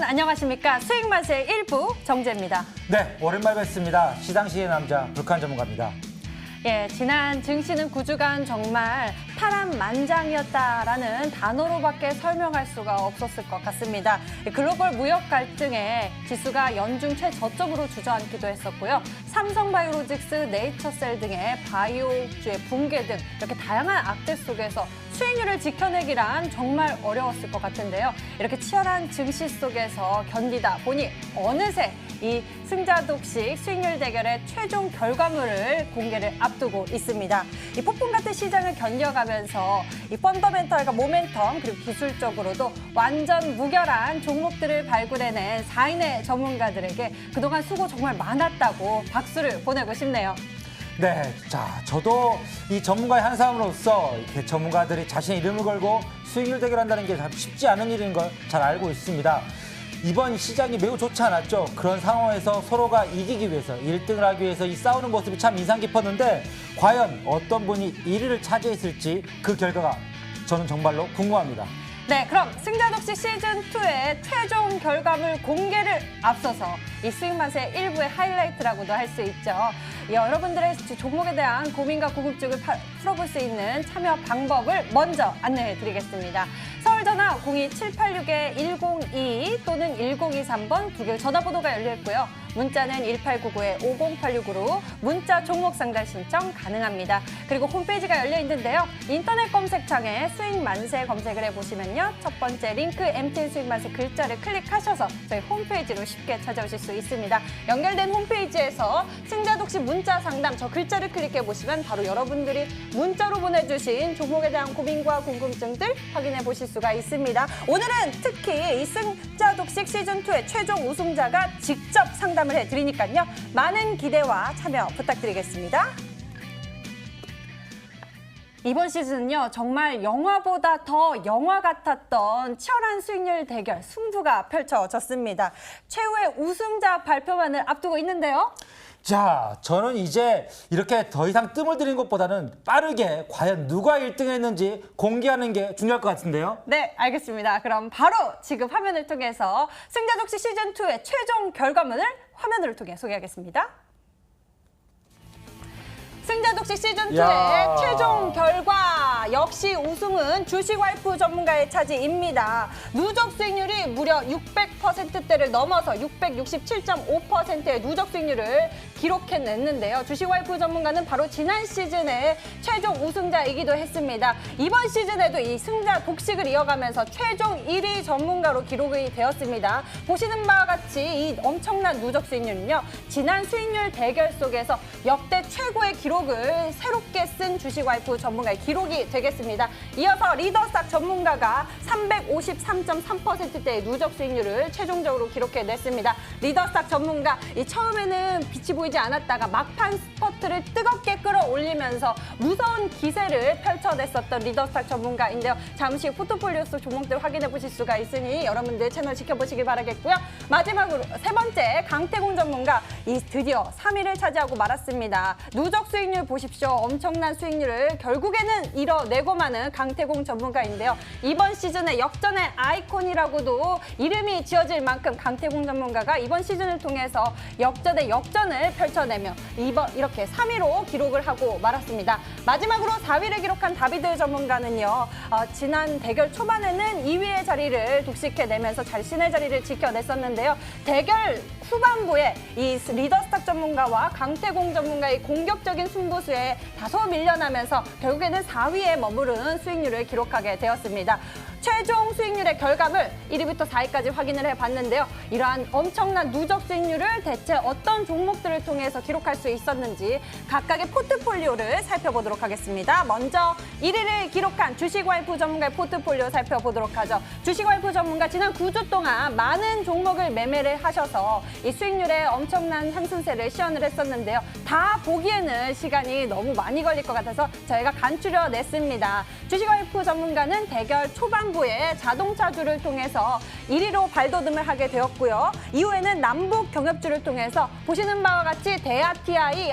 안녕하십니까. 수익맛의 일부 정재입니다. 네, 오랜만에 뵙습니다. 시상식의 남자 불칸 전문가입니다. 예, 지난 증시는 9주간 정말 파란만장이었다라는 단어로밖에 설명할 수가 없었을 것 같습니다. 글로벌 무역 갈등에 지수가 연중 최저점으로 주저앉기도 했었고요. 삼성바이오로직스, 네이처셀 등의 바이오주의 붕괴 등 이렇게 다양한 악재 속에서 수익률을 지켜내기란 정말 어려웠을 것 같은데요. 이렇게 치열한 증시 속에서 견디다 보니 어느새 이 승자 독식 수익률 대결의 최종 결과물을 공개를 앞두고 있습니다. 이 폭풍 같은 시장을 견뎌가면서 이 펀더멘털과 모멘텀 그리고 기술적으로도 완전 무결한 종목들을 발굴해낸 4인의 전문가들에게 그동안 수고 정말 많았다고 박수를 보내고 싶네요. 네, 자, 저도 이 전문가의 한 사람으로서 이렇게 전문가들이 자신의 이름을 걸고 수익률 대결한다는 게 참 쉽지 않은 일인 걸 잘 알고 있습니다. 이번 시장이 매우 좋지 않았죠. 그런 상황에서 서로가 이기기 위해서 1등을 하기 위해서 이 싸우는 모습이 참 인상 깊었는데 과연 어떤 분이 1위를 차지했을지 그 결과가 저는 정말로 궁금합니다. 네, 그럼 승자독식 시즌2의 최종 결과물 공개를 앞서서 이 수익맛의 일부의 하이라이트라고도 할 수 있죠. 여러분들의 종목에 대한 고민과 궁금증을 풀어볼 수 있는 참여 방법을 먼저 안내해 드리겠습니다. 서울전화 02786-1022 또는 1023번 두 개의 전화번호가 열려있고요. 문자는 1899-5086으로 문자 종목 상담 신청 가능합니다. 그리고 홈페이지가 열려 있는데요. 인터넷 검색창에 수익만세 검색을 해보시면요. 첫 번째 링크 MTN 수익만세 글자를 클릭하셔서 저희 홈페이지로 쉽게 찾아오실 수 있습니다. 연결된 홈페이지에서 승자독식 문자 상담 저 글자를 클릭해보시면 바로 여러분들이 문자로 보내주신 종목에 대한 고민과 궁금증들 확인해 보실 수가 있습니다. 오늘은 특히 이 승자독식 시즌2의 최종 우승자가 직접 상담 을 해드리니까요. 많은 기대와 참여 부탁드리겠습니다. 이번 시즌은요. 정말 영화보다 더 영화 같았던 치열한 수익률 대결 승부가 펼쳐졌습니다. 최후의 우승자 발표만을 앞두고 있는데요. 자, 저는 이제 이렇게 더 이상 뜸을 들이는 것보다는 빠르게 과연 누가 1등 했는지 공개하는 게 중요할 것 같은데요. 네, 알겠습니다. 그럼 바로 지금 화면을 통해서 승자독식 시즌2의 최종 결과물을 화면을 통해 소개하겠습니다. 승자독식 시즌2의 최종 결과 역시 우승은 주식와이프 전문가의 차지입니다. 누적 수익률이 무려 600%대를 넘어서 667.5%의 누적 수익률을 기록해냈는데요. 주식와이프 전문가는 바로 지난 시즌의 최종 우승자이기도 했습니다. 이번 시즌에도 이 승자 독식을 이어가면서 최종 1위 전문가로 기록이 되었습니다. 보시는 바와 같이 이 엄청난 누적 수익률은요. 지난 수익률 대결 속에서 역대 최고의 기록을 새롭게 쓴 주식와이프 전문가의 기록이 되겠습니다. 이어서 리더스탁 전문가가 353.3%대의 누적 수익률을 최종적으로 기록해냈습니다. 리더스탁 전문가 처음에는 빛이 보이지 않았다가 막판 스퍼트를 뜨겁게 끌어올리면서 무서운 기세를 펼쳐냈었던 리더스탁 전문가인데요. 잠시 후 포트폴리오 속 종목들 확인해 보실 수가 있으니 여러분들 채널 지켜보시길 바라겠고요. 마지막으로 세 번째 강태공 전문가 드디어 3위를 차지하고 말았습니다. 누적 수익률 보십시오. 엄청난 수익률을 결국에는 이뤄내고 마는 강태공 전문가인데요. 이번 시즌의 역전의 아이콘이라고도 이름이 지어질 만큼 강태공 전문가가 이번 시즌을 통해서 역전의 역전을 펼쳐내며 이렇게 3위로 기록을 하고 말았습니다. 마지막으로 4위를 기록한 다비드 전문가는요. 지난 대결 초반에는 2위의 자리를 독식해내면서 자신의 자리를 지켜냈었는데요. 대결 후반부에 이 리더스탁 전문가와 강태공 전문가의 공격적인 승부수에 다소 밀려나면서 결국에는 4위에 머무르는 수익률을 기록하게 되었습니다. 최종 수익률의 결과물 1위부터 4위까지 확인을 해봤는데요. 이러한 엄청난 누적 수익률을 대체 어떤 종목들을 통해서 기록할 수 있었는지 각각의 포트폴리오를 살펴보도록 하겠습니다. 먼저 1위를 기록한 주식와이프 전문가의 포트폴리오 살펴보도록 하죠. 주식와이프 전문가 지난 9주 동안 많은 종목을 매매를 하셔서 이 수익률에 엄청난 상승세를 시연을 했었는데요. 다 보기에는 시간이 너무 많이 걸릴 것 같아서 저희가 간추려냈습니다. 주식와이프 전문가는 대결 초반부에 자동차주를 통해서 1위로 발돋움을 하게 되었고요. 이후에는 남북 경협주를 통해서 보시는 바와 같이 대아TI,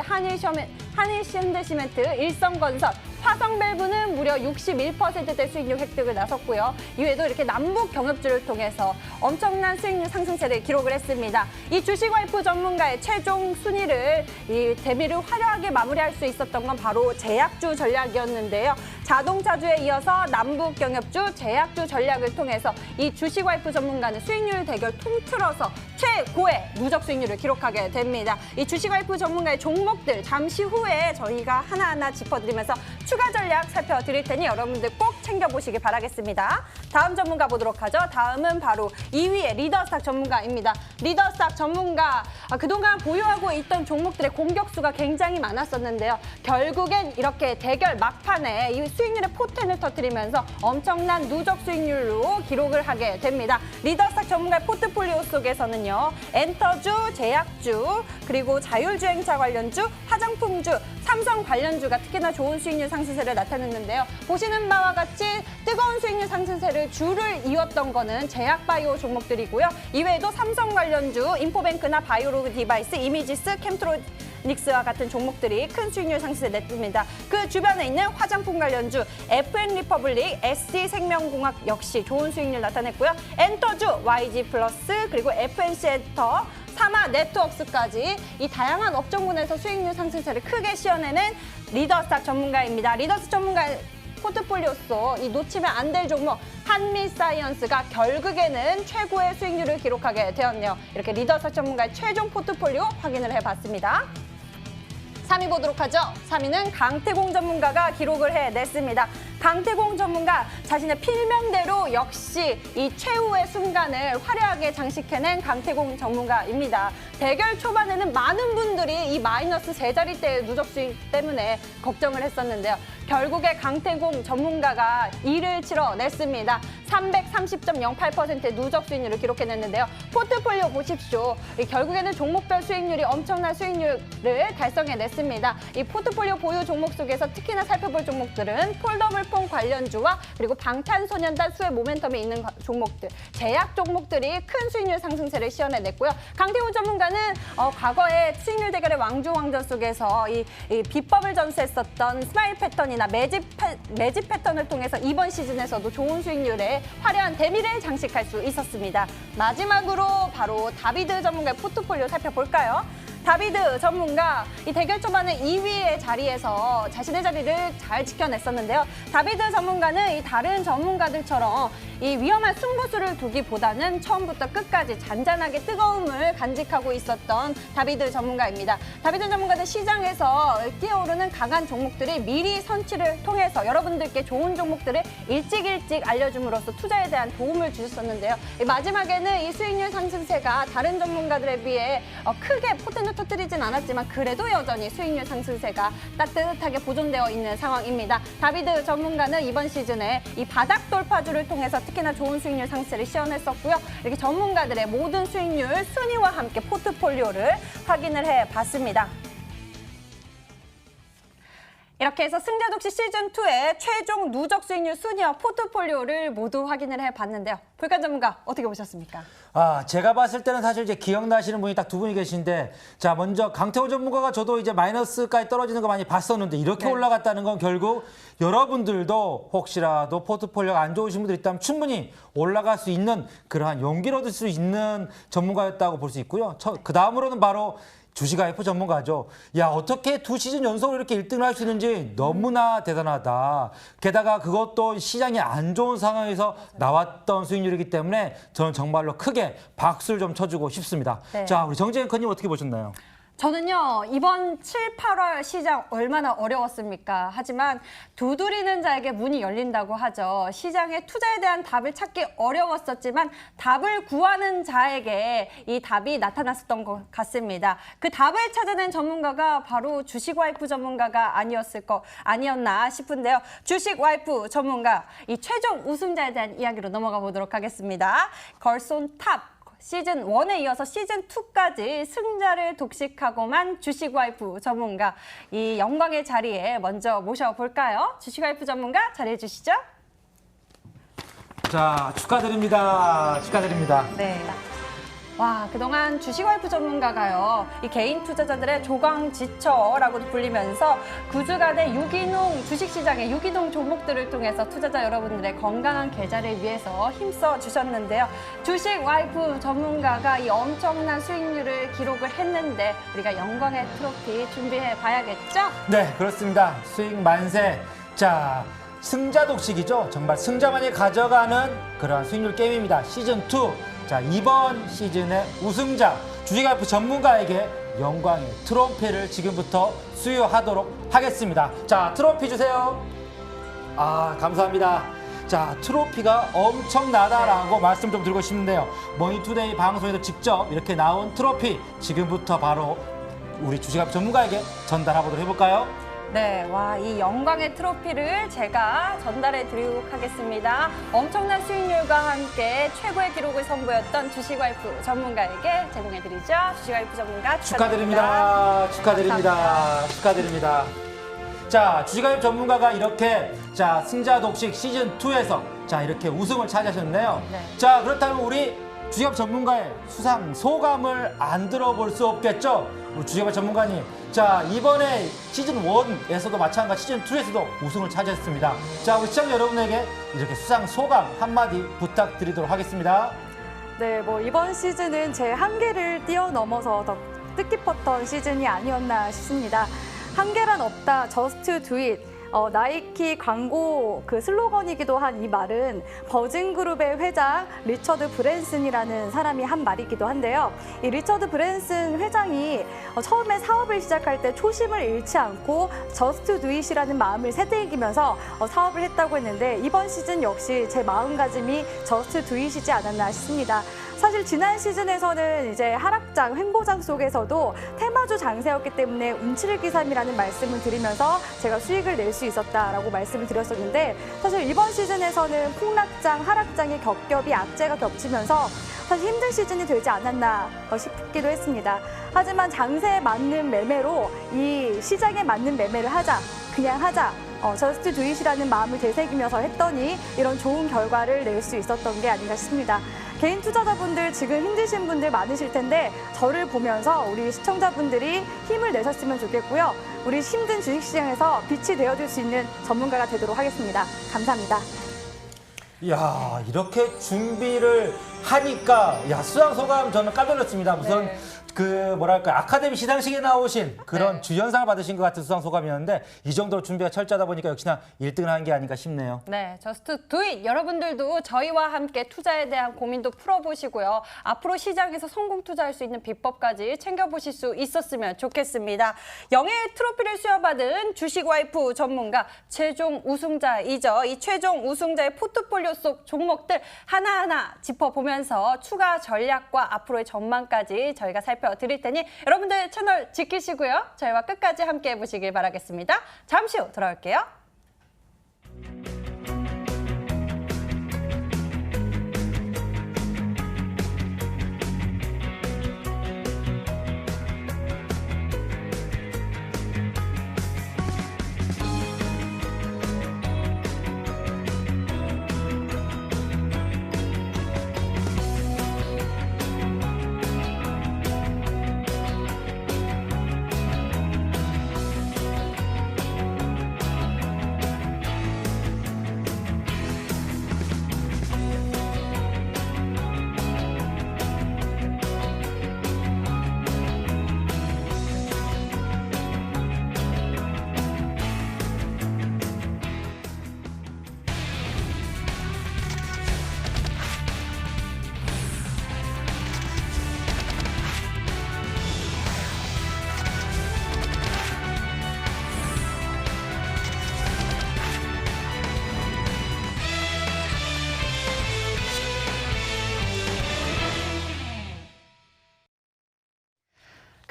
한일현대시멘트, 일성건설, 화성 밸브는 무려 61%대 수익률 획득을 나섰고요. 이외에도 이렇게 남북 경협주를 통해서 엄청난 수익률 상승세를 기록을 했습니다. 이 주식 와이프 전문가의 최종 순위를 이 데뷔를 화려하게 마무리할 수 있었던 건 바로 제약주 전략이었는데요. 자동차주에 이어서 남북 경협주, 제약주 전략을 통해서 이 주식 와이프 전문가는 수익률 대결 통틀어서 최고의 누적 수익률을 기록하게 됩니다. 이 주식 와이프 전문가의 종목들 잠시 후에 저희가 하나하나 짚어드리면서 추가 전략 살펴드릴 테니 여러분들 꼭 챙겨보시기 바라겠습니다. 다음 전문가 보도록 하죠. 다음은 바로 2위의 리더스탁 전문가입니다. 리더스탁 전문가, 그동안 보유하고 있던 종목들의 공격수가 굉장히 많았었는데요. 결국엔 이렇게 대결 막판에 이 수익률의 포텐을 터뜨리면서 엄청난 누적 수익률로 기록을 하게 됩니다. 리더스탁 전문가의 포트폴리오 속에서는요. 엔터주, 제약주, 그리고 자율주행차 관련주, 화장품주, 삼성 관련주가 특히나 좋은 수익률 상승세를 나타냈는데요. 보시는 바와 같이 뜨거운 수익률 상승세를 줄을 이었던 거는 제약바이오 종목들이고요. 이외에도 삼성 관련주, 인포뱅크나 바이오로그 디바이스, 이미지스, 캠트로닉스와 같은 종목들이 큰 수익률 상승세 냈습니다. 그 주변에 있는 화장품 관련주, FN 리퍼블릭, SD생명공학 역시 좋은 수익률 나타냈고요. 엔터주, YG 플러스, 그리고 FNC엔터, 사마 네트워크스까지 이 다양한 업종군에서 수익률 상승세를 크게 시어내는 리더스탁 전문가입니다. 리더스 전문가의 포트폴리오 속 이 놓치면 안 될 종목 한미사이언스가 결국에는 최고의 수익률을 기록하게 되었네요. 이렇게 리더스탁 전문가의 최종 포트폴리오 확인을 해봤습니다. 3위 보도록 하죠. 3위는 강태공 전문가가 기록을 해냈습니다. 강태공 전문가 자신의 필명대로 역시 이 최후의 순간을 화려하게 장식해낸 강태공 전문가입니다. 대결 초반에는 많은 분들이 이 마이너스 3자릿대의 누적 수익 때문에 걱정을 했었는데요. 결국에 강태공 전문가가 이를 치러냈습니다. 330.08%의 누적 수익률을 기록해냈는데요. 포트폴리오 보십시오. 결국에는 종목별 수익률이 엄청난 수익률을 달성해냈습니다. 이 포트폴리오 보유 종목 속에서 특히나 살펴볼 종목들은 폴더블폰 관련주와 그리고 방탄소년단 수혜 모멘텀이 있는 종목들, 제약 종목들이 큰 수익률 상승세를 시현해냈고요. 강태훈 전문가는 과거에 수익률 대결의 왕중왕전 속에서 이 비법을 전수했었던 스마일 패턴이나 매집 패턴을 통해서 이번 시즌에서도 좋은 수익률에 화려한 대미를 장식할 수 있었습니다. 마지막으로 바로 다비드 전문가의 포트폴리오 살펴볼까요? 다비드 전문가, 이 대결 초반에 2위의 자리에서 자신의 자리를 잘 지켜냈었는데요. 다비드 전문가는 이 다른 전문가들처럼 이 위험한 승부수를 두기보다는 처음부터 끝까지 잔잔하게 뜨거움을 간직하고 있었던 다비드 전문가입니다. 다비드 전문가는 시장에서 뛰어오르는 강한 종목들이 미리 선취를 통해서 여러분들께 좋은 종목들을 일찍 알려줌으로써 투자에 대한 도움을 주셨었는데요. 마지막에는 이 수익률 상승세가 다른 전문가들에 비해 크게 포텐을 터뜨리진 않았지만 그래도 여전히 수익률 상승세가 따뜻하게 보존되어 있는 상황입니다. 다비드 전문가는 이번 시즌에 이 바닥 돌파주를 통해서 특히나 좋은 수익률 상승세를 시현했었고요. 이렇게 전문가들의 모든 수익률 순위와 함께 포트폴리오를 확인을 해봤습니다. 이렇게 해서 승자독시 시즌2의 최종 누적 수익률 순위와 포트폴리오를 모두 확인을 해봤는데요. 볼간 전문가 어떻게 보셨습니까? 제가 봤을 때는 사실 이제 기억나시는 분이 딱 두 분이 계신데, 자, 먼저 강태호 전문가가 저도 이제 마이너스까지 떨어지는 거 많이 봤었는데 이렇게 올라갔다는 건 결국 여러분들도 혹시라도 포트폴리오가 안 좋으신 분들 있다면 충분히 올라갈 수 있는 그러한 용기를 얻을 수 있는 전문가였다고 볼 수 있고요. 그 다음으로는 바로 주식 와이프 전문가죠. 야, 어떻게 2시즌 연속으로 이렇게 1등을 할 수 있는지 너무나 대단하다. 게다가 그것도 시장이 안 좋은 상황에서 나왔던 수익률이기 때문에 저는 정말로 크게 박수를 좀 쳐주고 싶습니다. 네. 자, 우리 정재 앵커님 어떻게 보셨나요? 저는요, 이번 7, 8월 시장 얼마나 어려웠습니까? 하지만 두드리는 자에게 문이 열린다고 하죠. 시장에 투자에 대한 답을 찾기 어려웠었지만 답을 구하는 자에게 이 답이 나타났었던 것 같습니다. 그 답을 찾아낸 전문가가 바로 주식 와이프 전문가가 아니었나 싶은데요. 주식 와이프 전문가, 이 최종 우승자에 대한 이야기로 넘어가 보도록 하겠습니다. 걸손 탑. 시즌 1에 이어서 시즌 2까지 승자를 독식하고만 주식 와이프 전문가, 이 영광의 자리에 먼저 모셔볼까요? 주식 와이프 전문가 자리해 주시죠. 자, 축하드립니다. 축하드립니다. 네. 와, 그동안 주식와이프 전문가가요, 이 개인 투자자들의 조강지처라고도 불리면서 구주간의 유기농 주식시장의 유기농 종목들을 통해서 투자자 여러분들의 건강한 계좌를 위해서 힘써 주셨는데요. 주식와이프 전문가가 이 엄청난 수익률을 기록을 했는데 우리가 영광의 트로피 준비해 봐야겠죠? 네, 그렇습니다. 수익 만세. 자, 승자 독식이죠. 정말 승자만이 가져가는 그러한 수익률 게임입니다. 시즌2. 자, 이번 시즌의 우승자 주식와이프 전문가에게 영광의 트로피를 지금부터 수여하도록 하겠습니다. 자, 트로피 주세요. 아, 감사합니다. 자, 트로피가 엄청나다라고 말씀 좀 드리고 싶은데요. 머니투데이 방송에도 직접 이렇게 나온 트로피 지금부터 바로 우리 주식와이프 전문가에게 전달하도록 해볼까요? 네, 와, 이 영광의 트로피를 제가 전달해 드리도록 하겠습니다. 엄청난 수익률과 함께 최고의 기록을 선보였던 주식와이프 전문가에게 제공해 드리죠. 주식와이프 전문가 축하드립니다. 축하드립니다. 감사합니다. 축하드립니다. 자, 주식와이프 전문가가 이렇게 자, 승자 독식 시즌 2에서 자, 이렇게 우승을 차지하셨네요. 네. 자, 그렇다면 우리 주식와이프 전문가의 수상 소감을 안 들어볼 수 없겠죠? 우리 주식와이프 전문가님. 자, 이번에 시즌 1에서도 마찬가지 시즌 2에서도 우승을 차지했습니다. 자, 우리 시청자 여러분에게 이렇게 수상 소감 한마디 부탁드리도록 하겠습니다. 네, 뭐 이번 시즌은 제 한계를 뛰어넘어서 더 뜻깊었던 시즌이 아니었나 싶습니다. 한계란 없다, just do it. 나이키 광고 그 슬로건이기도 한 이 말은 버진그룹의 회장 리처드 브랜슨이라는 사람이 한 말이기도 한데요. 이 리처드 브랜슨 회장이 처음에 사업을 시작할 때 초심을 잃지 않고 just do it이라는 마음을 새기면서 사업을 했다고 했는데 이번 시즌 역시 제 마음가짐이 just do it이지 않았나 싶습니다. 사실 지난 시즌에서는 이제 하락장, 횡보장 속에서도 테마주 장세였기 때문에 운칠기삼이라는 말씀을 드리면서 제가 수익을 낼 수 있었다라고 말씀을 드렸었는데 사실 이번 시즌에서는 폭락장, 하락장의 겹겹이 악재가 겹치면서 사실 힘든 시즌이 되지 않았나 싶기도 했습니다. 하지만 장세에 맞는 매매로 이 시장에 맞는 매매를 하자, 그냥 하자. 저스트 두잇이라는 마음을 되새기면서 했더니 이런 좋은 결과를 낼 수 있었던 게 아닌가 싶습니다. 개인 투자자분들 지금 힘드신 분들 많으실 텐데 저를 보면서 우리 시청자분들이 힘을 내셨으면 좋겠고요. 우리 힘든 주식시장에서 빛이 되어줄 수 있는 전문가가 되도록 하겠습니다. 감사합니다. 이야, 이렇게 준비를 하니까, 야, 수상 소감 저는 깜짝 놀랐습니다. 무슨, 네. 그, 뭐랄까, 아카데미 시상식에 나오신 그런 네. 주연상을 받으신 것 같은 수상 소감이었는데, 이 정도로 준비가 철저하다 보니까 역시나 1등을 한 게 아닌가 싶네요. 네, 저스트 두잇 여러분들도 저희와 함께 투자에 대한 고민도 풀어보시고요. 앞으로 시장에서 성공 투자할 수 있는 비법까지 챙겨보실 수 있었으면 좋겠습니다. 영예의 트로피를 수여받은 주식와이프 전문가 최종 우승자이죠. 이 최종 우승자의 포트폴리오 속 종목들 하나하나 짚어보면서 추가 전략과 앞으로의 전망까지 저희가 살펴드릴 테니 여러분들 채널 지키시고요. 저희와 끝까지 함께 해보시길 바라겠습니다. 잠시 후 돌아올게요.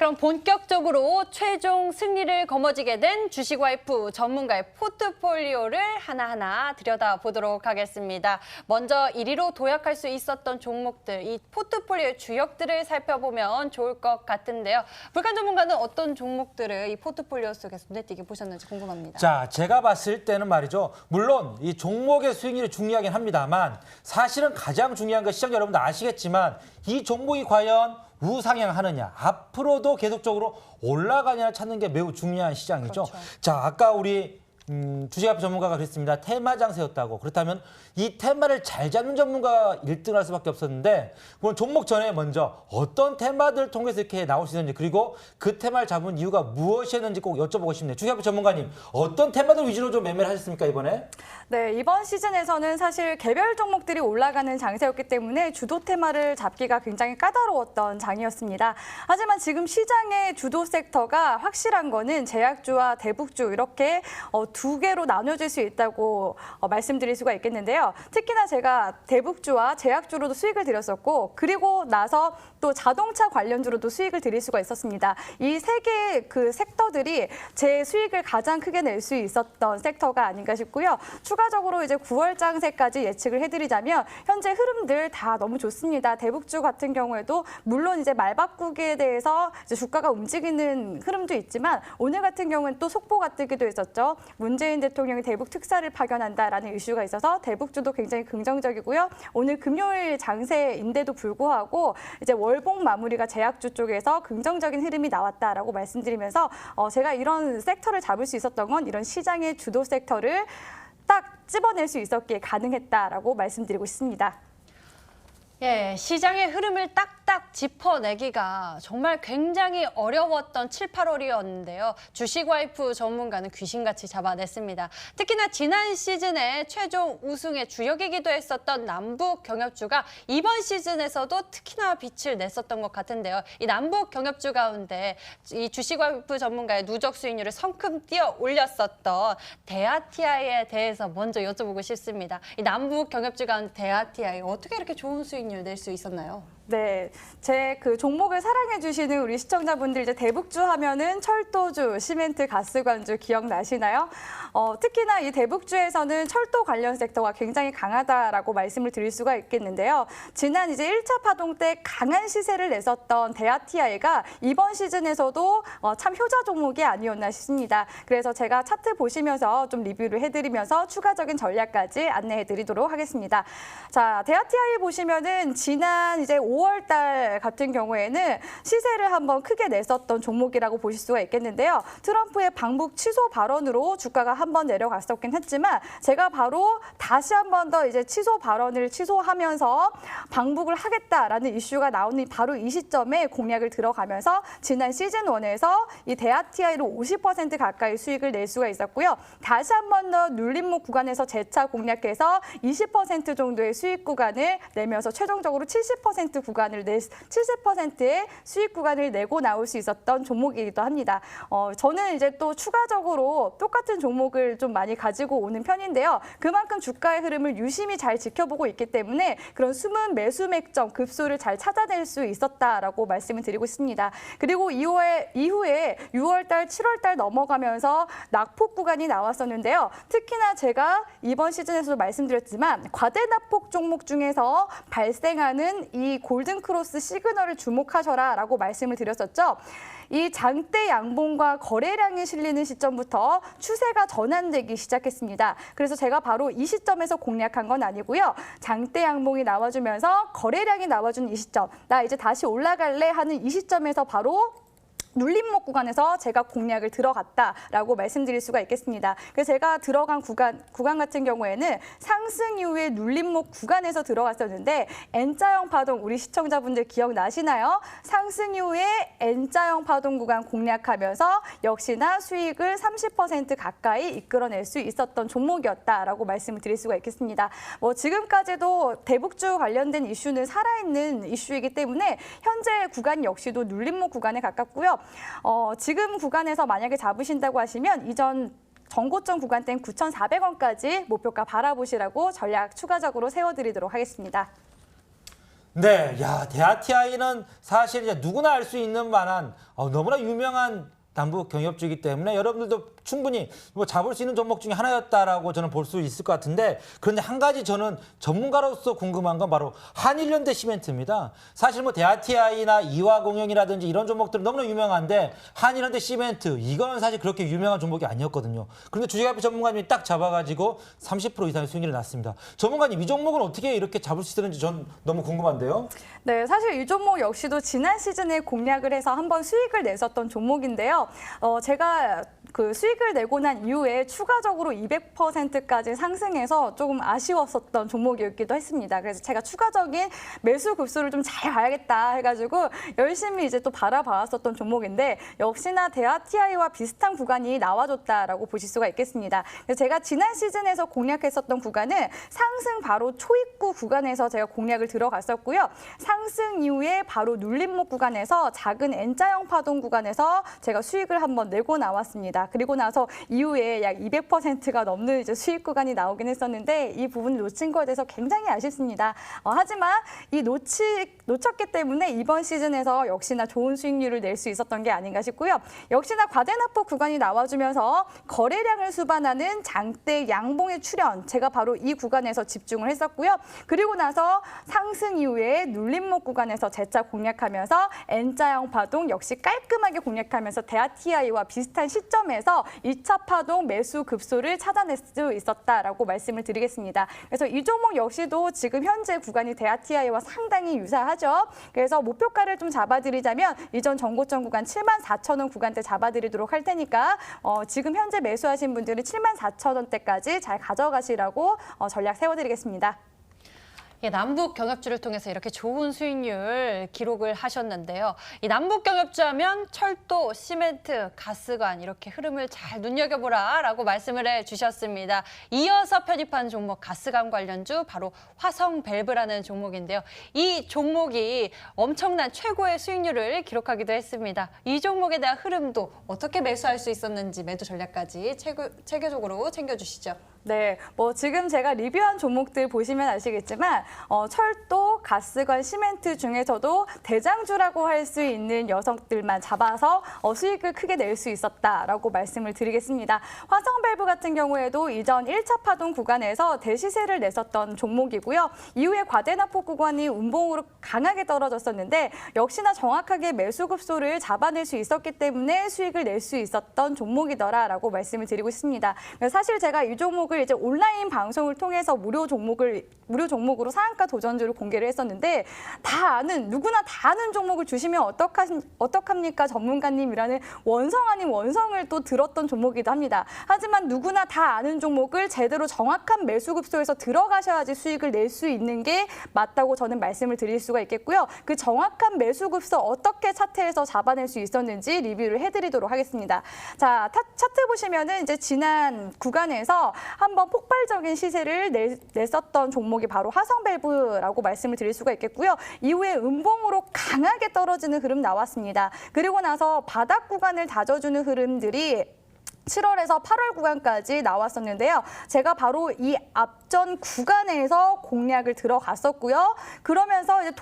그럼 본격적으로 최종 승리를 거머쥐게 된 주식와이프 전문가의 포트폴리오를 하나하나 들여다보도록 하겠습니다. 먼저 1위로 도약할 수 있었던 종목들, 이 포트폴리오의 주역들을 살펴보면 좋을 것 같은데요. 불칸 전문가는 어떤 종목들을 이 포트폴리오 속에서 눈에 띄게 보셨는지 궁금합니다. 자, 제가 봤을 때는 말이죠. 물론 이 종목의 수익률이 중요하긴 합니다만 사실은 가장 중요한 건 시청자 여러분도 아시겠지만 이 종목이 과연 우상향하느냐, 앞으로도 계속적으로 올라가냐를 찾는 게 매우 중요한 시장이죠. 그렇죠. 자, 아까 우리 주식화폐 전문가가 그랬습니다. 테마 장세였다고. 그렇다면 이 테마를 잘 잡는 전문가가 1등을 할 수밖에 없었는데 그럼 종목 전에 먼저 어떤 테마들을 통해서 이렇게 나올 수 있는지 그리고 그 테마를 잡은 이유가 무엇이었는지 꼭 여쭤보고 싶네요. 주식화폐 전문가님, 어떤 테마들 위주로 좀 매매를 하셨습니까, 이번에? 네, 이번 시즌에서는 사실 개별 종목들이 올라가는 장세였기 때문에 주도 테마를 잡기가 굉장히 까다로웠던 장이었습니다. 하지만 지금 시장의 주도 섹터가 확실한 거는 제약주와 대북주 이렇게 두 개로 나눠질 수 있다고 말씀드릴 수가 있겠는데요. 특히나 제가 대북주와 제약주로도 수익을 드렸었고 그리고 나서 또 자동차 관련주로도 수익을 드릴 수가 있었습니다. 이 세 개의 그 섹터들이 제 수익을 가장 크게 낼 수 있었던 섹터가 아닌가 싶고요. 추가적으로 이제 9월 장세까지 예측을 해드리자면 현재 흐름들 다 너무 좋습니다. 대북주 같은 경우에도 물론 이제 말바꾸기에 대해서 이제 주가가 움직이는 흐름도 있지만 오늘 같은 경우는 또 속보가 뜨기도 했었죠. 문재인 대통령이 대북 특사를 파견한다라는 이슈가 있어서 대북주도 굉장히 긍정적이고요. 오늘 금요일 장세인데도 불구하고 이제 월봉 마무리가 제약주 쪽에서 긍정적인 흐름이 나왔다라고 말씀드리면서 제가 이런 섹터를 잡을 수 있었던 건 이런 시장의 주도 섹터를 딱 집어낼 수 있었기에 가능했다라고 말씀드리고 싶습니다. 예, 시장의 흐름을 딱딱 짚어내기가 정말 굉장히 어려웠던 7, 8월이었는데요. 주식와이프 전문가는 귀신같이 잡아냈습니다. 특히나 지난 시즌에 최종 우승의 주역이기도 했었던 남북 경협주가 이번 시즌에서도 특히나 빛을 냈었던 것 같은데요. 이 남북 경협주 가운데 이 주식와이프 전문가의 누적 수익률을 성큼 뛰어 올렸었던 대아티아이에 대해서 먼저 여쭤보고 싶습니다. 이 남북 경협주 가운데 대아티아이 어떻게 이렇게 좋은 수익률 낼 수 있었나요? 네, 제 그 종목을 사랑해 주시는 우리 시청자분들 이제 대북주 하면은 철도주, 시멘트, 가스관주 기억나시나요? 특히나 이 대북주에서는 철도 관련 섹터가 굉장히 강하다라고 말씀을 드릴 수가 있겠는데요. 지난 이제 1차 파동 때 강한 시세를 냈었던 대아티아이가 이번 시즌에서도 참 효자 종목이 아니었나 싶습니다. 그래서 제가 차트 보시면서 좀 리뷰를 해드리면서 추가적인 전략까지 안내해드리도록 하겠습니다. 자, 대아티아이 보시면은 지난 이제 5월 달 같은 경우에는 시세를 한번 크게 냈었던 종목이라고 보실 수가 있겠는데요. 트럼프의 방북 취소 발언으로 주가가 한번 내려갔었긴 했지만 제가 바로 다시 한 번 더 이제 취소 발언을 취소하면서 방북을 하겠다라는 이슈가 나오는 바로 이 시점에 공략을 들어가면서 지난 시즌 1에서 이 대아티아이로 50% 가까이 수익을 낼 수가 있었고요. 다시 한 번 더 눌림목 구간에서 재차 공략해서 20% 정도의 수익 구간을 내면서 최종적으로 70%의 수익 구간을 내고 나올 수 있었던 종목이기도 합니다. 저는 이제 또 추가적으로 똑같은 종목을 좀 많이 가지고 오는 편인데요. 그만큼 주가의 흐름을 유심히 잘 지켜보고 있기 때문에 그런 숨은 매수 맥점 급소를 잘 찾아낼 수 있었다라고 말씀을 드리고 있습니다. 그리고 이후에 6월 달, 7월 달 넘어가면서 낙폭 구간이 나왔었는데요. 특히나 제가 이번 시즌에서도 말씀드렸지만 과대 낙폭 종목 중에서 발생하는 이 골든크로스 시그널을 주목하셔라라고 말씀을 드렸었죠. 이 장대 양봉과 거래량이 실리는 시점부터 추세가 전환되기 시작했습니다. 그래서 제가 바로 이 시점에서 공략한 건 아니고요. 장대 양봉이 나와주면서 거래량이 나와준 이 시점, 나 이제 다시 올라갈래 하는 이 시점에서 바로 눌림목 구간에서 제가 공략을 들어갔다라고 말씀드릴 수가 있겠습니다. 그래서 제가 들어간 구간 같은 경우에는 상승 이후에 눌림목 구간에서 들어갔었는데 N자형 파동 우리 시청자분들 기억나시나요? 상승 이후에 N자형 파동 구간 공략하면서 역시나 수익을 30% 가까이 이끌어낼 수 있었던 종목이었다라고 말씀을 드릴 수가 있겠습니다. 지금까지도 대북주 관련된 이슈는 살아있는 이슈이기 때문에 현재 구간 역시도 눌림목 구간에 가깝고요. 지금 구간에서 만약에 잡으신다고 하시면 이전 전고점 구간대인 9,400원까지 목표가 바라보시라고 전략 추가적으로 세워드리도록 하겠습니다. 네, 야, 대아티아이는 사실 이제 누구나 알 수 있는 만한 너무나 유명한 남북 경협주이기 때문에 여러분들도 충분히 뭐 잡을 수 있는 종목 중에 하나였다라고 저는 볼 수 있을 것 같은데, 그런데 한 가지 저는 전문가로서 궁금한 건 바로 한일현대 시멘트입니다. 사실 뭐 대아티아이나 이화공영이라든지 이런 종목들은 너무나 유명한데 한일현대 시멘트 이거는 사실 그렇게 유명한 종목이 아니었거든요. 그런데 주식회사 전문가님이 딱 잡아가지고 30% 이상의 수익률이 났습니다. 전문가님, 이 종목은 어떻게 이렇게 잡을 수 있는지 전 너무 궁금한데요. 네, 사실 이 종목 역시도 지난 시즌에 공략을 해서 한번 수익을 냈었던 종목인데요. 제가 그 수익을 내고 난 이후에 추가적으로 200%까지 상승해서 조금 아쉬웠었던 종목이었기도 했습니다. 그래서 제가 추가적인 매수 급수를 좀 잘 봐야겠다 해가지고 열심히 이제 또 바라봐왔었던 종목인데, 역시나 대아티아이와 비슷한 구간이 나와줬다라고 보실 수가 있겠습니다. 그래서 제가 지난 시즌에서 공략했었던 구간은 상승 바로 초입구 구간에서 제가 공략을 들어갔었고요. 상승 이후에 바로 눌림목 구간에서 작은 N자형 파동 구간에서 제가 수익을 한번 내고 나왔습니다. 그리고 나서 이후에 약 200%가 넘는 이제 수익 구간이 나오긴 했었는데, 이 부분을 놓친 거에 대해서 굉장히 아쉽습니다. 하지만 이 놓쳤기 때문에 이번 시즌에서 역시나 좋은 수익률을 낼 수 있었던 게 아닌가 싶고요. 역시나 과대납폭 구간이 나와주면서 거래량을 수반하는 장대 양봉의 출현, 제가 바로 이 구간에서 집중을 했었고요. 그리고 나서 상승 이후에 눌림목 구간에서 재차 공략하면서 N자형 파동 역시 깔끔하게 공략하면서 대아티아이와 비슷한 시점에서 2차 파동 매수 급소를 찾아낼 수 있었다라고 말씀을 드리겠습니다. 그래서 이 종목 역시도 지금 현재 구간이 대아티아이와 상당히 유사하죠. 그래서 목표가를 좀 잡아드리자면 이전 정고점 구간 74,000원 구간대 잡아드리도록 할 테니까 지금 현재 매수하신 분들은 74,000원대까지 잘 가져가시라고 전략 세워드리겠습니다. 예, 남북 경협주를 통해서 이렇게 좋은 수익률 기록을 하셨는데요. 이 남북 경협주 하면 철도, 시멘트, 가스관 이렇게 흐름을 잘 눈여겨보라라고 말씀을 해주셨습니다. 이어서 편입한 종목 가스관 관련주 바로 화성밸브라는 종목인데요. 이 종목이 엄청난 최고의 수익률을 기록하기도 했습니다. 이 종목에 대한 흐름도 어떻게 매수할 수 있었는지 매도 전략까지 체계적으로 챙겨주시죠. 네, 뭐 지금 제가 리뷰한 종목들 보시면 아시겠지만 철도, 가스관, 시멘트 중에서도 대장주라고 할 수 있는 녀석들만 잡아서 수익을 크게 낼 수 있었다라고 말씀을 드리겠습니다. 화성밸브 같은 경우에도 이전 1차 파동 구간에서 대시세를 냈었던 종목이고요. 이후에 과대납폭 구간이 운봉으로 강하게 떨어졌었는데 역시나 정확하게 매수 급소를 잡아낼 수 있었기 때문에 수익을 낼 수 있었던 종목이더라라고 말씀을 드리고 있습니다. 사실 제가 이 종목을 이제 온라인 방송을 통해서 무료 종목으로 상한가 도전주를 공개를 했었는데, 누구나 다 아는 종목을 주시면 어떡합니까 전문가님이라는 원성 아닌 원성을 또 들었던 종목이기도 합니다. 하지만 누구나 다 아는 종목을 제대로 정확한 매수 급소에서 들어가셔야지 수익을 낼 수 있는 게 맞다고 저는 말씀을 드릴 수가 있겠고요. 그 정확한 매수 급소 어떻게 차트에서 잡아낼 수 있었는지 리뷰를 해드리도록 하겠습니다. 자, 차트 보시면은 이제 지난 구간에서 한번 폭발적인 시세를 냈었던 종목이 바로 화성밸브라고 말씀을 드릴 수가 있겠고요. 이후에 음봉으로 강하게 떨어지는 흐름 나왔습니다. 그리고 나서 바닥 구간을 다져주는 흐름들이 7월에서 8월 구간까지 나왔었는데요. 제가 바로 이 앞전 구간에서 공략을 들어갔었고요. 그러면서 이제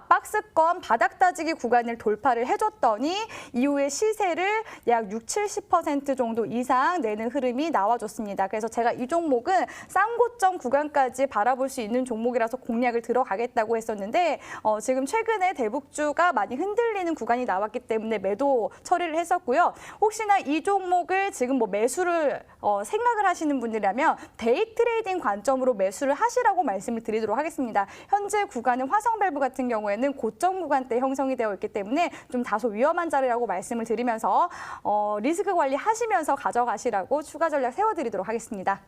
박스권 바닥 따지기 구간을 돌파를 해줬더니 이후에 시세를 약 60, 70% 정도 이상 내는 흐름이 나와줬습니다. 그래서 제가 이 종목은 쌍고점 구간까지 바라볼 수 있는 종목이라서 공략을 들어가겠다고 했었는데 지금 최근에 대북주가 많이 흔들리는 구간이 나왔기 때문에 매도 처리를 했었고요. 혹시나 이 종목을 지금 뭐 매수를 생각을 하시는 분들이라면 데이 트레이딩 관점으로 매수를 하시라고 말씀을 드리도록 하겠습니다. 현재 구간은 화성밸브 같은 경우에는 고점 구간대 형성이 되어 있기 때문에 좀 다소 위험한 자리라고 말씀을 드리면서 리스크 관리하시면서 가져가시라고 추가 전략 세워드리도록 하겠습니다.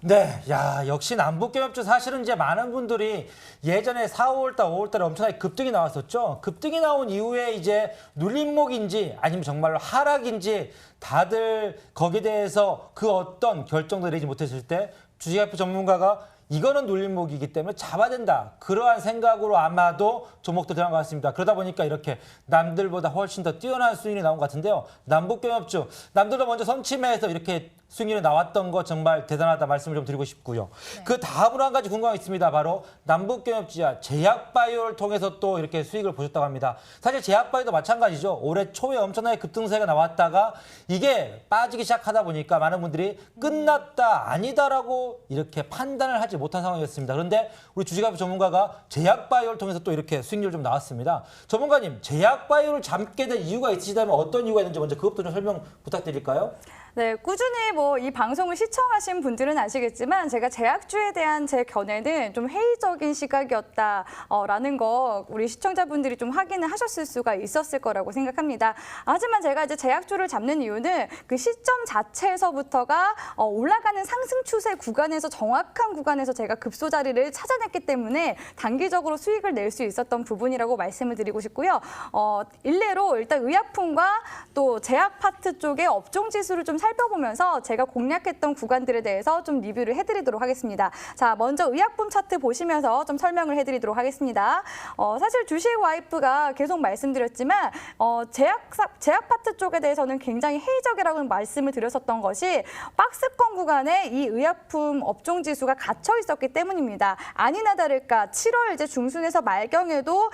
네, 야, 역시 남북경협주 사실은 이제 많은 분들이 예전에 4, 5월달, 5월달에 엄청나게 급등이 나왔었죠. 급등이 나온 이후에 이제 눌림목인지 아니면 정말로 하락인지 다들 거기에 대해서 그 어떤 결정도 내리지 못했을 때 주식FP 전문가가 이거는 눌림목이기 때문에 잡아야 된다. 그러한 생각으로 아마도 종목도 들어간 것 같습니다. 그러다 보니까 이렇게 남들보다 훨씬 더 뛰어난 수익이 나온 것 같은데요. 남북경협주, 남들도 먼저 선침해서 이렇게 수익률이 나왔던 거 정말 대단하다 말씀을 좀 드리고 싶고요. 그 다음으로 한 가지 궁금한 게 있습니다. 바로 남북경협지와 제약바이오를 통해서 또 이렇게 수익을 보셨다고 합니다. 사실 제약바이오도 마찬가지죠. 올해 초에 엄청나게 급등세가 나왔다가 이게 빠지기 시작하다 보니까 많은 분들이 끝났다, 아니다라고 이렇게 판단을 하지 못한 상황이었습니다. 그런데 우리 주식아부 전문가가 제약바이오를 통해서 또 이렇게 수익률 좀 나왔습니다. 전문가님, 제약바이오를 잡게 된 이유가 있으시다면 어떤 이유가 있는지 먼저 그것부터 좀 설명 부탁드릴까요? 네, 꾸준히 뭐 이 방송을 시청하신 분들은 아시겠지만 제가 제약주에 대한 제 견해는 좀 회의적인 시각이었다라는 거 우리 시청자분들이 좀 확인을 하셨을 수가 있었을 거라고 생각합니다. 하지만 제가 이제 제약주를 잡는 이유는 그 시점 자체에서부터가 올라가는 상승 추세 구간에서 정확한 구간에서 제가 급소 자리를 찾아냈기 때문에 단기적으로 수익을 낼 수 있었던 부분이라고 말씀을 드리고 싶고요. 일례로 일단 의약품과 또 제약 파트 쪽의 업종 지수를 좀 살펴보면서 제가 공략했던 구간들에 대해서 좀 리뷰를 해드리도록 하겠습니다. 자, 먼저 의약품 차트 보시면서 좀 설명을 해드리도록 하겠습니다. 사실 주식 와이프가 계속 말씀드렸지만 제약 파트 쪽에 대해서는 굉장히 회의적이라고 말씀을 드렸었던 것이 박스권 구간에 이 의약품 업종 지수가 갇혀 있었기 때문입니다. 아니나 다를까 7월 이제 중순에서 말경에도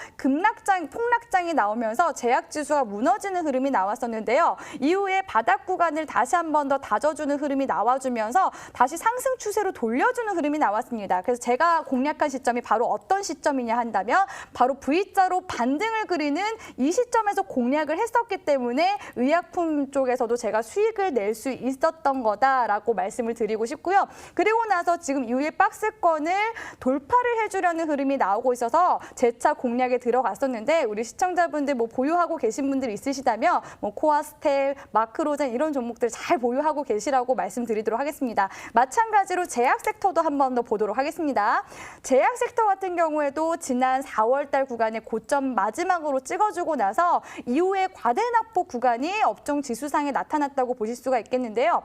폭락장이 나오면서 제약 지수가 무너지는 흐름이 나왔었는데요. 이후에 바닥 구간을 다시 한 번 더 다져주는 흐름이 나와주면서 다시 상승 추세로 돌려주는 흐름이 나왔습니다. 그래서 제가 공략한 시점이 바로 어떤 시점이냐 한다면 바로 V자로 반등을 그리는 이 시점에서 공략을 했었기 때문에 의약품 쪽에서도 제가 수익을 낼 수 있었던 거다라고 말씀을 드리고 싶고요. 그리고 나서 지금 이후에 박스권을 돌파를 해주려는 흐름이 나오고 있어서 재차 공략에 들어갔었는데 우리 시청자분들 뭐 보유하고 계신 분들 있으시다면 뭐 코아스텔, 마크로젠 이런 종목들 잘 보유하고 계시라고 말씀드리도록 하겠습니다. 마찬가지로 제약 섹터도 한 번 더 보도록 하겠습니다. 제약 섹터 같은 경우에도 지난 4월 달 구간에 고점 마지막으로 찍어주고 나서 이후에 과대납보 구간이 업종 지수상에 나타났다고 보실 수가 있겠는데요.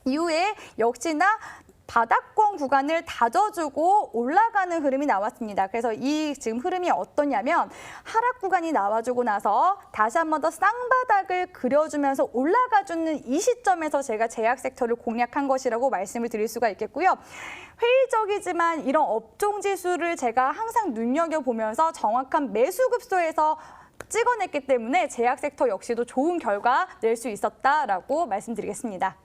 이후에 역시나 바닥권 구간을 다져주고 올라가는 흐름이 나왔습니다. 그래서 이 지금 흐름이 어떠냐면 하락 구간이 나와주고 나서 다시 한 번 더 쌍바닥을 그려주면서 올라가주는 이 시점에서 제가 제약 섹터를 공략한 것이라고 말씀을 드릴 수가 있겠고요. 회의적이지만 이런 업종 지수를 제가 항상 눈여겨보면서 정확한 매수 급소에서 찍어냈기 때문에 제약 섹터 역시도 좋은 결과 낼 수 있었다라고 말씀드리겠습니다.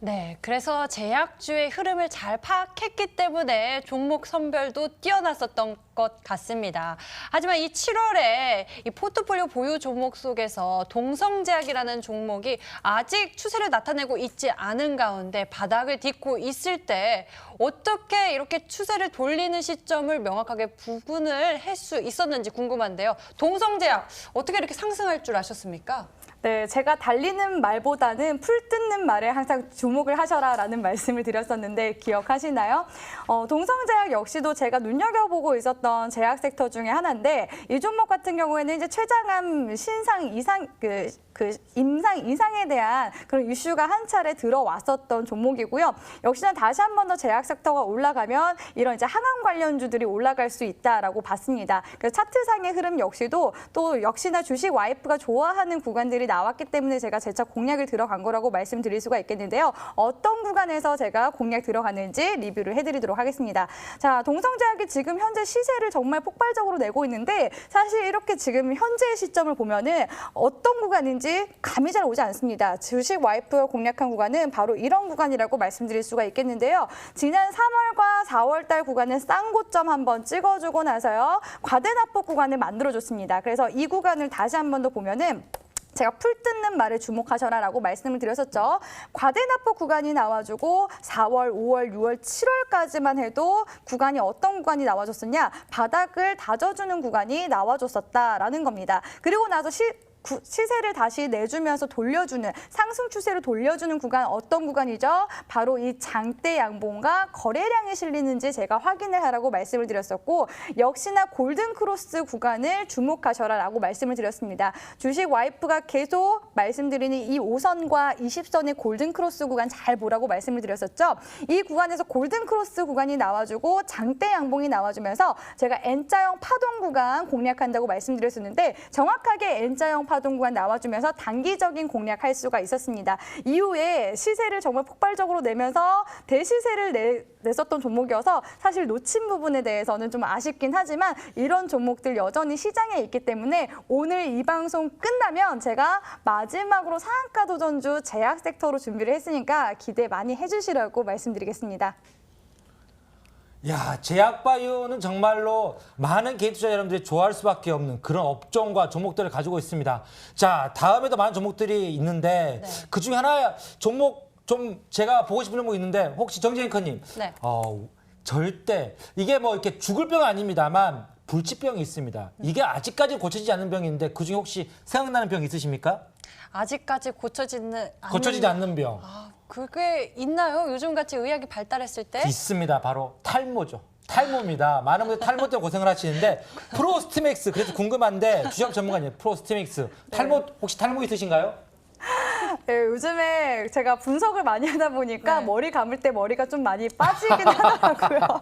네, 그래서 제약주의 흐름을 잘 파악했기 때문에 종목 선별도 뛰어났었던 것 같습니다. 하지만 이 7월에 이 포트폴리오 보유 종목 속에서 동성제약이라는 종목이 아직 추세를 나타내고 있지 않은 가운데 바닥을 딛고 있을 때 어떻게 이렇게 추세를 돌리는 시점을 명확하게 구분을 할 수 있었는지 궁금한데요. 동성제약 어떻게 이렇게 상승할 줄 아셨습니까? 네, 제가 달리는 말보다는 풀 뜯는 말에 항상 주목을 하셔라라는 말씀을 드렸었는데 기억하시나요? 동성제약 역시도 제가 눈여겨보고 있었던 제약 섹터 중에 하나인데 이 종목 같은 경우에는 이제 최장암 임상 이상에 대한 그런 이슈가 한 차례 들어왔었던 종목이고요. 역시나 다시 한 번 더 제약 섹터가 올라가면 이런 이제 항암 관련주들이 올라갈 수 있다라고 봤습니다. 그래서 차트상의 흐름 역시도 또 역시나 주식 와이프가 좋아하는 구간들이 나왔기 때문에 제가 재차 공략을 들어간 거라고 말씀드릴 수가 있겠는데요. 어떤 구간에서 제가 공략 들어가는지 리뷰를 해드리도록 하겠습니다. 자, 동성제약이 지금 현재 시세를 정말 폭발적으로 내고 있는데 사실 이렇게 지금 현재의 시점을 보면은 어떤 구간인지 감이 잘 오지 않습니다. 주식 와이프가 공략한 구간은 바로 이런 구간이라고 말씀드릴 수가 있겠는데요. 지난 3월과 4월 달 구간은 쌍고점 한번 찍어주고 나서요. 과대납보 구간을 만들어줬습니다. 그래서 이 구간을 다시 한 번 더 보면은 제가 풀 뜯는 말에 주목하셔라라고 말씀을 드렸었죠. 과대납보 구간이 나와주고 4월, 5월, 6월, 7월까지만 해도 구간이 어떤 구간이 나와줬었냐? 바닥을 다져주는 구간이 나와줬었다라는 겁니다. 그리고 나서 시세를 다시 내주면서 돌려주는 상승 추세로 돌려주는 구간 어떤 구간이죠? 바로 이 장대 양봉과 거래량이 실리는지 제가 확인을 하라고 말씀을 드렸었고 역시나 골든크로스 구간을 주목하셔라라고 말씀을 드렸습니다. 주식 와이프가 계속 말씀드리는 이 5선과 20선의 골든크로스 구간 잘 보라고 말씀을 드렸었죠. 이 구간에서 골든크로스 구간이 나와주고 장대 양봉이 나와주면서 제가 N자형 파동 구간 공략한다고 말씀드렸었는데 정확하게 N자형 파동 구간 나와주면서 단기적인 공략할 수가 있었습니다. 이후에 시세를 정말 폭발적으로 내면서 대시세를 냈었던 종목이어서 사실 놓친 부분에 대해서는 좀 아쉽긴 하지만 이런 종목들 여전히 시장에 있기 때문에 오늘 이 방송 끝나면 제가 마지막으로 상한가 도전주 제약 섹터로 준비를 했으니까 기대 많이 해주시라고 말씀드리겠습니다. 야, 제약바이오는 정말로 많은 개인 투자 여러분들이 좋아할 수밖에 없는 그런 업종과 종목들을 가지고 있습니다. 자, 다음에도 많은 종목들이 있는데 그중에 하나 종목 좀 제가 보고 싶은 종목 있는데 혹시 정재 앵커님, 네. 절대 이게 뭐 이렇게 죽을 병은 아닙니다만 불치병이 있습니다. 이게 아직까지 고쳐지지 않는 병인데 그중에 혹시 생각나는 병 있으십니까? 아직까지 고쳐지지 않는 병. 그게 있나요? 요즘같이 의학이 발달했을 때? 있습니다. 바로 탈모죠. 탈모입니다. 많은 분들이 탈모 때문에 고생을 하시는데 프로스티맥스, 그래서 궁금한데 주식 전문가님, 프로스티맥스 탈모 혹시 탈모 있으신가요? 네, 요즘에 제가 분석을 많이 하다 보니까 네. 머리 감을 때 머리가 좀 많이 빠지긴 하더라고요.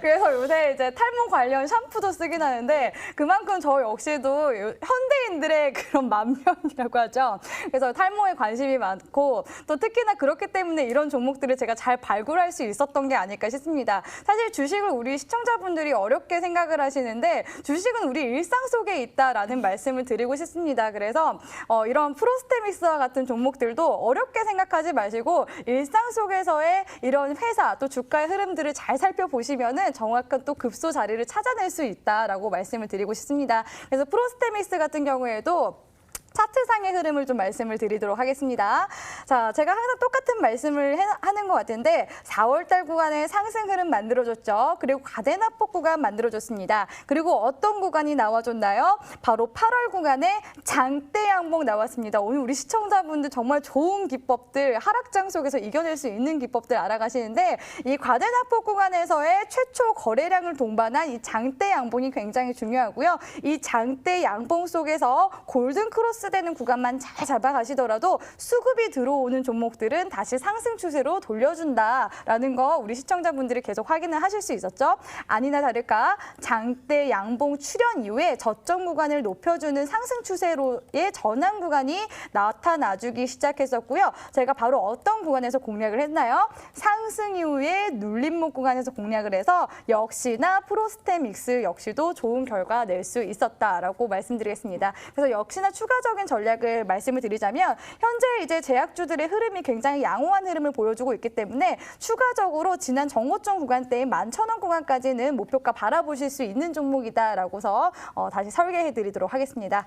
그래서 요새 이제 탈모 관련 샴푸도 쓰긴 하는데 그만큼 저 역시도 현대인들의 그런 만병이라고 하죠. 그래서 탈모에 관심이 많고 또 특히나 그렇기 때문에 이런 종목들을 제가 잘 발굴할 수 있었던 게 아닐까 싶습니다. 사실 주식을 우리 시청자분들이 어렵게 생각을 하시는데 주식은 우리 일상 속에 있다라는 말씀을 드리고 싶습니다. 그래서 이런 프로스테믹스와 같은 종목들도 어렵게 생각하지 마시고 일상 속에서의 이런 회사 또 주가의 흐름들을 잘 살펴보시면은 정확한 또 급소 자리를 찾아낼 수 있다라고 말씀을 드리고 싶습니다. 그래서 프로스테믹스 같은 경우에도 차트상의 흐름을 좀 말씀을 드리도록 하겠습니다. 자, 제가 항상 똑같은 말씀을 하는 것 같은데 4월달 구간에 상승 흐름 만들어줬죠. 그리고 과대납폭 구간 만들어줬습니다. 그리고 어떤 구간이 나와줬나요? 바로 8월 구간에 장대 양봉 나왔습니다. 오늘 우리 시청자분들 정말 좋은 기법들, 하락장 속에서 이겨낼 수 있는 기법들 알아가시는데 이 과대납폭 구간에서의 최초 거래량을 동반한 이 장대 양봉이 굉장히 중요하고요. 이 장대 양봉 속에서 골든 크로스 되는 구간만 잘 잡아가시더라도 수급이 들어오는 종목들은 다시 상승 추세로 돌려준다라는 거 우리 시청자분들이 계속 확인을 하실 수 있었죠. 아니나 다를까 장대 양봉 출현 이후에 저점 구간을 높여주는 상승 추세로의 전환 구간이 나타나주기 시작했었고요. 제가 바로 어떤 구간에서 공략을 했나요? 상승 이후에 눌림목 구간에서 공략을 해서 역시나 프로스테믹스 역시도 좋은 결과 낼 수 있었다라고 말씀드리겠습니다. 그래서 역시나 추가적인 전략을 말씀을 드리자면 현재 이제 제약주들의 흐름이 굉장히 양호한 흐름을 보여주고 있기 때문에 추가적으로 지난 정고점 구간대인 11,000원 구간까지는 목표가 바라보실 수 있는 종목이다라고서 다시 설계해드리도록 하겠습니다.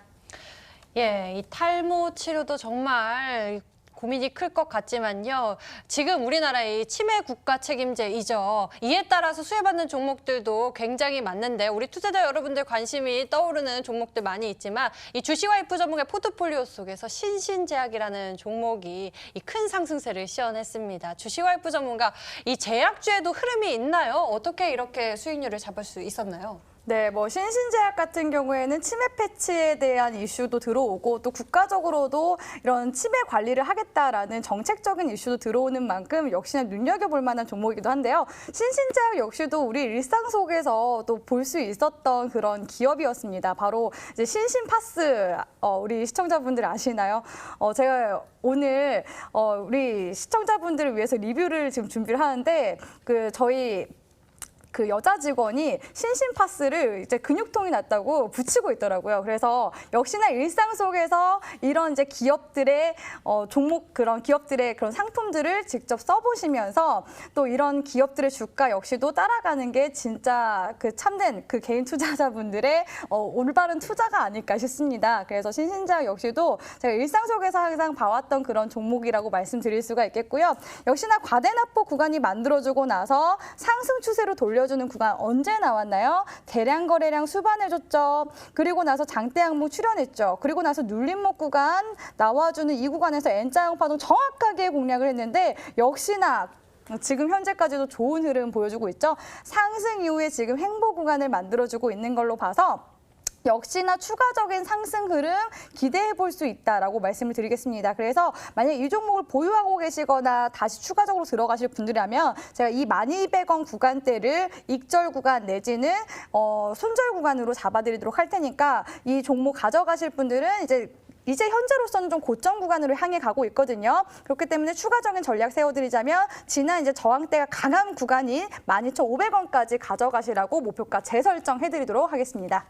예, 이 탈모 치료도 정말 고민이 클 것 같지만요. 지금 우리나라의 치매 국가 책임제이죠. 이에 따라서 수혜받는 종목들도 굉장히 많은데 우리 투자자 여러분들 관심이 떠오르는 종목들 많이 있지만 이 주식와이프 전문가의 포트폴리오 속에서 신신제약이라는 종목이 이 큰 상승세를 시현했습니다. 주식와이프 전문가, 이 제약주에도 흐름이 있나요? 어떻게 이렇게 수익률을 잡을 수 있었나요? 네, 뭐 신신제약 같은 경우에는 치매 패치에 대한 이슈도 들어오고 또 국가적으로도 이런 치매 관리를 하겠다라는 정책적인 이슈도 들어오는 만큼 역시나 눈여겨볼 만한 종목이기도 한데요. 신신제약 역시도 우리 일상 속에서 또 볼 수 있었던 그런 기업이었습니다. 바로 이제 신신파스, 우리 시청자분들 아시나요? 제가 오늘 우리 시청자분들을 위해서 리뷰를 지금 준비를 하는데 저희 그 여자 직원이 신신파스를 이제 근육통이 났다고 붙이고 있더라고요. 그래서 역시나 일상 속에서 이런 이제 기업들의 종목 그런 기업들의 그런 상품들을 직접 써보시면서 또 이런 기업들의 주가 역시도 따라가는 게 진짜 그 참된 그 개인 투자자분들의 올바른 투자가 아닐까 싶습니다. 그래서 신신제약 역시도 제가 일상 속에서 항상 봐왔던 그런 종목이라고 말씀드릴 수가 있겠고요. 역시나 과대납폭 구간이 만들어주고 나서 상승 추세로 돌려주는 구간 언제 나왔나요? 대량 거래량 수반해줬죠. 그리고 나서 장대 양봉 출현했죠. 그리고 나서 눌림목 구간 나와주는 이 구간에서 N자형 파동 정확하게 공략을 했는데 역시나 지금 현재까지도 좋은 흐름 보여주고 있죠. 상승 이후에 지금 횡보 구간을 만들어주고 있는 걸로 봐서 역시나 추가적인 상승 흐름 기대해 볼 수 있다라고 말씀을 드리겠습니다. 그래서 만약 이 종목을 보유하고 계시거나 다시 추가적으로 들어가실 분들이라면 제가 이 12,200원 구간대를 익절 구간 내지는 손절 구간으로 잡아드리도록 할 테니까 이 종목 가져가실 분들은 이제 현재로서는 좀 고점 구간으로 향해 가고 있거든요. 그렇기 때문에 추가적인 전략 세워드리자면 지난 이제 저항대가 강한 구간인 12,500원까지 가져가시라고 목표가 재설정해드리도록 하겠습니다.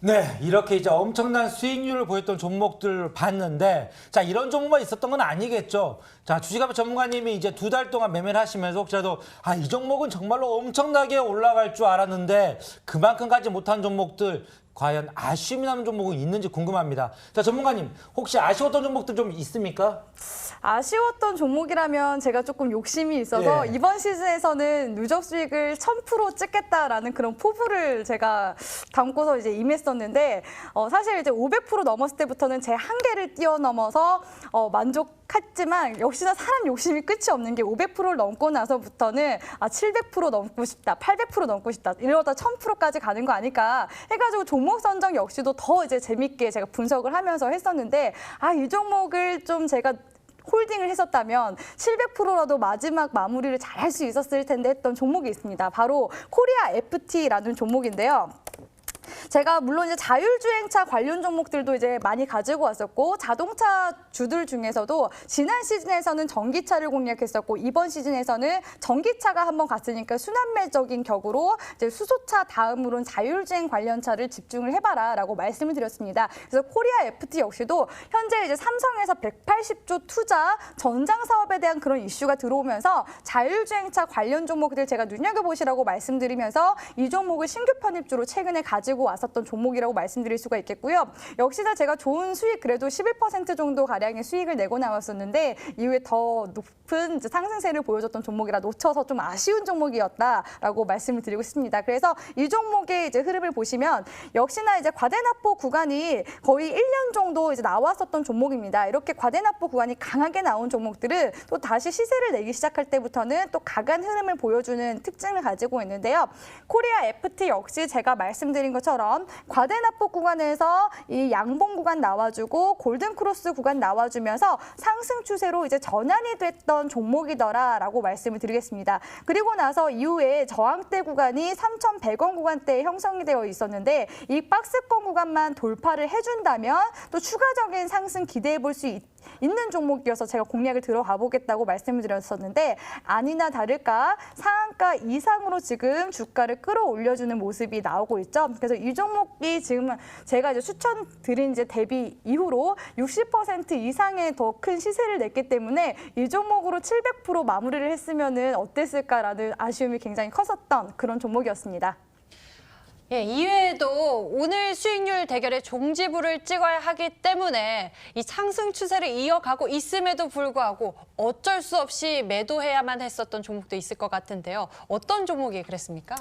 네, 이렇게 이제 엄청난 수익률을 보였던 종목들 봤는데, 자, 이런 종목만 있었던 건 아니겠죠. 자, 주식아빠 전문가님이 이제 2달 동안 매매를 하시면서 혹시라도, 이 종목은 정말로 엄청나게 올라갈 줄 알았는데, 그만큼 가지 못한 종목들, 과연 아쉬움이 남는 종목은 있는지 궁금합니다. 자, 전문가님, 혹시 아쉬웠던 종목들 좀 있습니까? 아쉬웠던 종목이라면 제가 조금 욕심이 있어서 예. 이번 시즌에서는 누적 수익을 1000% 찍겠다라는 그런 포부를 제가 담고서 이제 임했었는데 사실 이제 500% 넘었을 때부터는 제 한계를 뛰어넘어서 만족했지만 역시나 사람 욕심이 끝이 없는 게 500%를 넘고 나서부터는 700% 넘고 싶다, 800% 넘고 싶다 이러다 1000%까지 가는 거 아닐까 해가지고 종목 선정 역시도 더 이제 재밌게 제가 분석을 하면서 했었는데 이 종목을 좀 제가 홀딩을 했었다면 700%라도 마지막 마무리를 잘 할 수 있었을 텐데 했던 종목이 있습니다. 바로 코리아 FT라는 종목인데요. 제가 물론 이제 자율주행차 관련 종목들도 이제 많이 가지고 왔었고 자동차 주들 중에서도 지난 시즌에서는 전기차를 공략했었고 이번 시즌에서는 전기차가 한번 갔으니까 순환매적인 격으로 이제 수소차 다음으로는 자율주행 관련차를 집중을 해봐라라고 말씀을 드렸습니다. 그래서 코리아 FT 역시도 현재 이제 삼성에서 180조 투자 전장 사업에 대한 그런 이슈가 들어오면서 자율주행차 관련 종목들 제가 눈여겨보시라고 말씀드리면서 이 종목을 신규 편입주로 최근에 가지고 왔었던 종목이라고 말씀드릴 수가 있겠고요. 역시나 제가 좋은 수익 그래도 11% 정도 가량의 수익을 내고 나왔었는데 이후에 더 높은 이제 상승세를 보여줬던 종목이라 놓쳐서 좀 아쉬운 종목이었다라고 말씀을 드리고 싶습니다. 그래서 이 종목의 이제 흐름을 보시면 역시나 이제 과대납보 구간이 거의 1년 정도 이제 나왔었던 종목입니다. 이렇게 과대납보 구간이 강하게 나온 종목들은 또 다시 시세를 내기 시작할 때부터는 또 강한 흐름을 보여주는 특징을 가지고 있는데요. 코리아 FT 역시 제가 말씀드린 것처럼 과대납보 구간에서 이 양봉 구간 나와주고 골든크로스 구간 나와주면서 상승 추세로 이제 전환이 됐던 종목이더라라고 말씀을 드리겠습니다. 그리고 나서 이후에 저항대 구간이 3,100원 구간대에 형성이 되어 있었는데 이 박스권 구간만 돌파를 해준다면 또 추가적인 상승 기대해 볼 수 있는 종목이어서 제가 공략을 들어가 보겠다고 말씀을 드렸었는데 아니나 다를까 상한가 이상으로 지금 주가를 끌어올려주는 모습이 나오고 있죠. 그래서 이 종목이 지금 제가 이제 추천드린 이제 대비 이후로 60% 이상의 더 큰 시세를 냈기 때문에 이 종목으로 700% 마무리를 했으면은 어땠을까라는 아쉬움이 굉장히 컸었던 그런 종목이었습니다. 예, 이외에도 오늘 수익률 대결의 종지부를 찍어야 하기 때문에 이 상승 추세를 이어가고 있음에도 불구하고 어쩔 수 없이 매도해야만 했었던 종목도 있을 것 같은데요. 어떤 종목이 그랬습니까?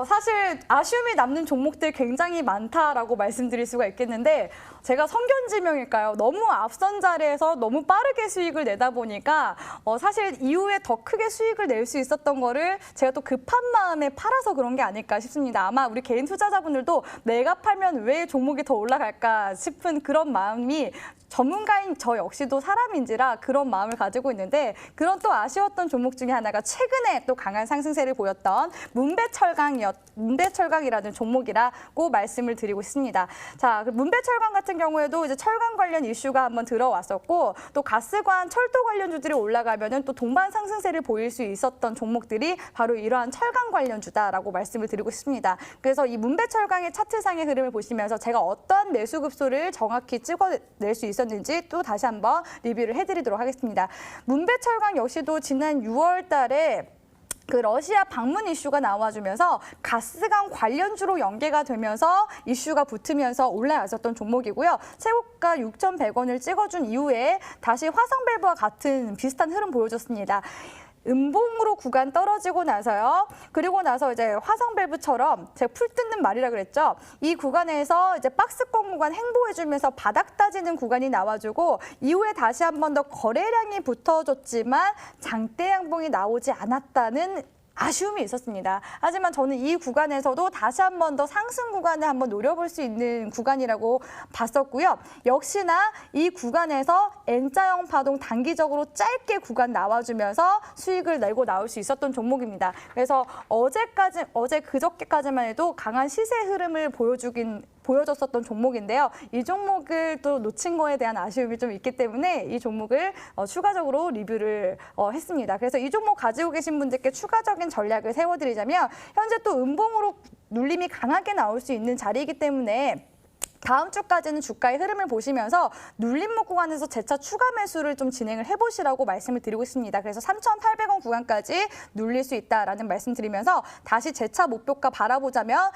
사실 아쉬움이 남는 종목들 굉장히 많다라고 말씀드릴 수가 있겠는데 제가 성견지명일까요? 너무 앞선 자리에서 너무 빠르게 수익을 내다 보니까 사실 이후에 더 크게 수익을 낼 수 있었던 거를 제가 또 급한 마음에 팔아서 그런 게 아닐까 싶습니다. 아마 우리 개인 투자자분들도 내가 팔면 왜 종목이 더 올라갈까 싶은 그런 마음이 전문가인 저 역시도 사람인지라 그런 마음을 가지고 있는데 그런 또 아쉬웠던 종목 중에 하나가 최근에 또 강한 상승세를 보였던 문배철강이라는 종목이라고 말씀을 드리고 있습니다. 자, 문배철강 같은 경우에도 이제 철강 관련 이슈가 한번 들어왔었고 또 가스관, 철도 관련주들이 올라가면은 또 동반 상승세를 보일 수 있었던 종목들이 바로 이러한 철강 관련주다라고 말씀을 드리고 싶습니다. 그래서 이 문배철강의 차트상의 흐름을 보시면서 제가 어떠한 매수 급소를 정확히 찍어낼 수 있었는지 또 다시 한번 리뷰를 해드리도록 하겠습니다. 문배철강 역시도 지난 6월 달에 그 러시아 방문 이슈가 나와주면서 가스관 관련주로 연계가 되면서 이슈가 붙으면서 올라왔었던 종목이고요. 최고가 6,100원을 찍어준 이후에 다시 화성밸브와 같은 비슷한 흐름 보여줬습니다. 음봉으로 구간 떨어지고 나서요. 그리고 나서 이제 화성밸브처럼 제가 풀 뜯는 말이라 그랬죠. 이 구간에서 이제 박스권 구간 행보해주면서 바닥 따지는 구간이 나와주고 이후에 다시 한 번 더 거래량이 붙어줬지만 장대 양봉이 나오지 않았다는 아쉬움이 있었습니다. 하지만 저는 이 구간에서도 다시 한 번 더 상승 구간을 한번 노려볼 수 있는 구간이라고 봤었고요. 역시나 이 구간에서 N자형 파동 단기적으로 짧게 구간 나와주면서 수익을 내고 나올 수 있었던 종목입니다. 그래서 어제 그저께까지만 해도 강한 시세 흐름을 보여줬었던 종목인데요. 이 종목을 또 놓친 거에 대한 아쉬움이 좀 있기 때문에 이 종목을 추가적으로 리뷰를 했습니다. 그래서 이 종목 가지고 계신 분들께 추가적인 전략을 세워드리자면 현재 또 음봉으로 눌림이 강하게 나올 수 있는 자리이기 때문에 다음 주까지는 주가의 흐름을 보시면서 눌림목 구간에서 재차 추가 매수를 좀 진행을 해보시라고 말씀을 드리고 있습니다. 그래서 3,800원 구간까지 눌릴 수 있다라는 말씀 드리면서 다시 재차 목표가 바라보자면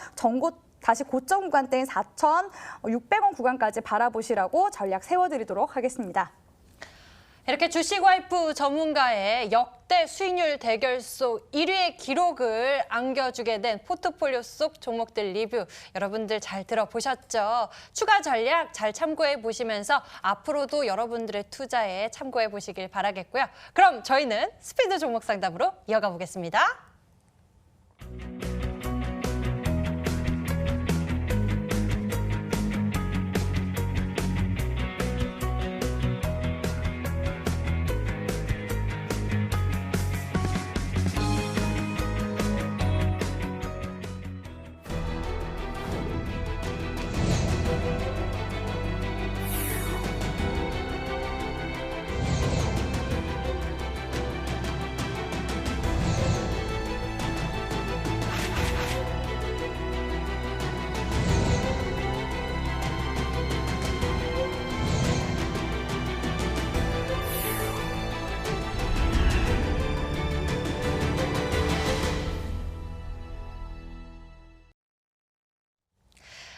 다시 고점 구간대인 4,600원 구간까지 바라보시라고 전략 세워드리도록 하겠습니다. 이렇게 주식 와이프 전문가의 역대 수익률 대결 속 1위의 기록을 안겨주게 된 포트폴리오 속 종목들 리뷰 여러분들 잘 들어보셨죠? 추가 전략 잘 참고해 보시면서 앞으로도 여러분들의 투자에 참고해 보시길 바라겠고요. 그럼 저희는 스피드 종목 상담으로 이어가 보겠습니다.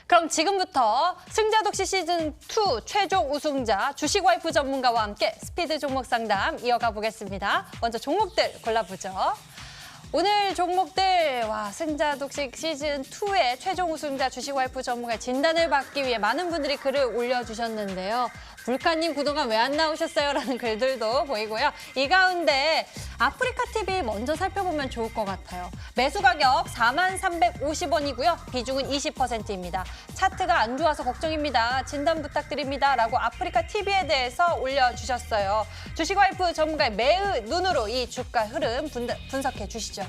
그럼 지금부터 승자독시 시즌2 최종 우승자 주식 와이프 전문가와 함께 스피드 종목 상담 이어가 보겠습니다. 먼저 종목들 골라보죠. 오늘 종목들 승자독식 시즌2의 최종 우승자 주식 와이프 전문가의 진단을 받기 위해 많은 분들이 글을 올려주셨는데요. 불카님 그동안 왜 안 나오셨어요? 라는 글들도 보이고요. 이 가운데 아프리카TV 먼저 살펴보면 좋을 것 같아요. 매수 가격 43,350원이고요. 비중은 20%입니다. 차트가 안 좋아서 걱정입니다. 진단 부탁드립니다. 라고 아프리카TV에 대해서 올려주셨어요. 주식 와이프 전문가의 매의 눈으로 이 주가 흐름 분석해 주시죠.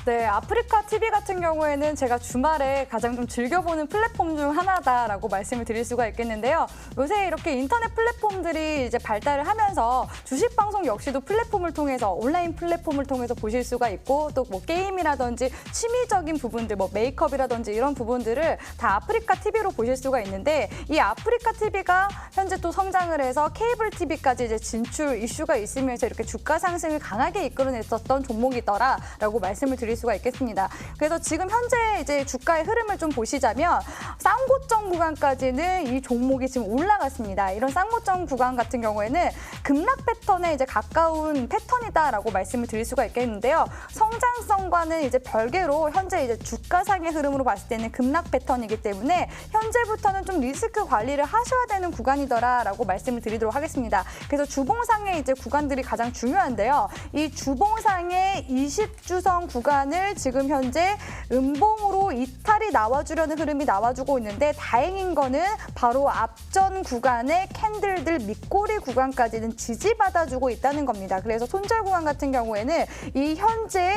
네, 아프리카TV 같은 경우에는 제가 주말에 가장 좀 즐겨보는 플랫폼 중 하나다라고 말씀을 드릴 수가 있겠는데요. 요새 이렇게 인터넷 플랫폼들이 이제 발달을 하면서 주식 방송 역시도 플랫폼을 통해서 온라인 플랫폼을 통해서 보실 수가 있고 또 뭐 게임이라든지 취미적인 부분들, 뭐 메이크업이라든지 이런 부분들을 다 아프리카TV로 보실 수가 있는데 이 아프리카TV가 현재 또 성장을 해서 케이블 TV까지 이제 진출 이슈가 있으면서 이렇게 주가 상승을 강하게 이끌어냈었던 종목이더라라고 말씀을 드릴 수가 있겠습니다. 그래서 지금 현재 이제 주가의 흐름을 좀 보시자면 쌍고점 구간까지는 이 종목이 지금 올라갔습니다. 이런 쌍고점 구간 같은 경우에는 급락 패턴에 이제 가까운 패턴이다라고 말씀을 드릴 수가 있겠는데요. 성장성과는 이제 별개로 현재 이제 주가상의 흐름으로 봤을 때는 급락 패턴이기 때문에 현재부터는 좀 리스크 관리를 하셔야 되는 구간이더라라고 말씀을 드리도록 하겠습니다. 그래서 주봉상의 이제 구간들이 가장 중요한데요. 이 주봉상의 20주선 구간을 지금 현재 음봉으로 이탈이 나와주려는 흐름이 나와주고 있는데 다행인 거는 바로 앞전 구간의 캔들들 밑꼬리 구간까지는 지지받아주고 있다는 겁니다. 그래서 손절 구간 같은 경우에는 이 현재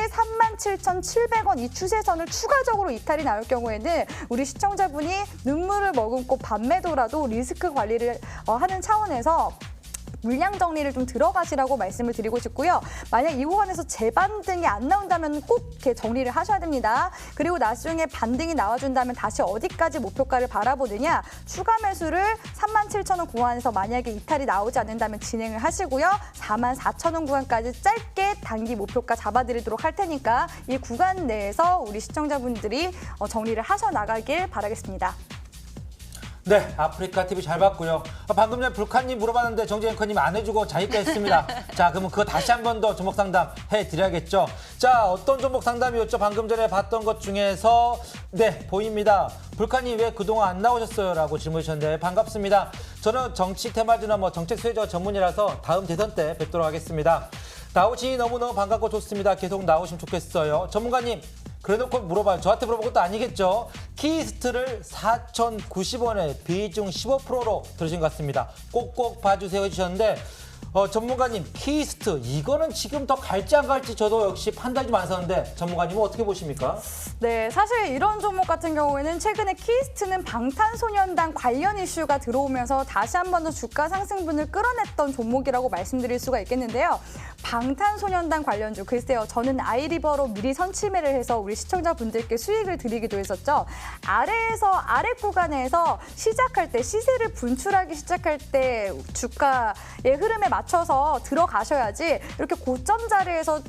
37,700원 이 추세선을 추가적으로 이탈이 나올 경우에는 우리 시청자분이 눈물을 머금고 반매도라도 리스크 관리를 하는 차원에서 물량 정리를 좀 들어가시라고 말씀을 드리고 싶고요. 만약 이 구간에서 재반등이 안 나온다면 꼭 이렇게 정리를 하셔야 됩니다. 그리고 나중에 반등이 나와준다면 다시 어디까지 목표가를 바라보느냐. 추가 매수를 37,000원 구간에서 만약에 이탈이 나오지 않는다면 진행을 하시고요. 44,000원 구간까지 짧게 단기 목표가 잡아드리도록 할 테니까 이 구간 내에서 우리 시청자분들이 정리를 하셔 나가길 바라겠습니다. 네, 아프리카TV 잘 봤고요. 방금 전에 불카님 물어봤는데 정재 앵커님이 안 해주고 자기가 했습니다. 자, 그러면 그거 다시 한 번 더 종목 상담 해드려야겠죠. 자, 어떤 종목 상담이었죠? 방금 전에 봤던 것 중에서 네, 보입니다. 불카님 왜 그동안 안 나오셨어요? 라고 질문 주셨는데 반갑습니다. 저는 정치 테마주나 정책 수혜자 전문이라서 다음 대선 때 뵙도록 하겠습니다. 나오시니 너무너무 반갑고 좋습니다. 계속 나오시면 좋겠어요. 전문가님, 그래놓고 물어봐요. 저한테 물어본 것도 아니겠죠? 키스트를 4,090원에 비중 15%로 들으신 것 같습니다. 꼭꼭 봐주세요 해주셨는데 전문가님, 키스트 이거는 지금 더 갈지 안 갈지 저도 역시 판단이 좀 안 서는데 전문가님은 어떻게 보십니까? 네, 사실 이런 종목 같은 경우에는 최근에 키스트는 방탄소년단 관련 이슈가 들어오면서 다시 한 번 더 주가 상승분을 끌어냈던 종목이라고 말씀드릴 수가 있겠는데요. 방탄소년단 관련주, 글쎄요. 저는 아이리버로 미리 선침해를 해서 우리 시청자분들께 수익을 드리기도 했었죠. 아래 구간에서 시작할 때, 시세를 분출하기 시작할 때 주가의 흐름에 맞춰서 들어가셔야지 이렇게 고점 자리에서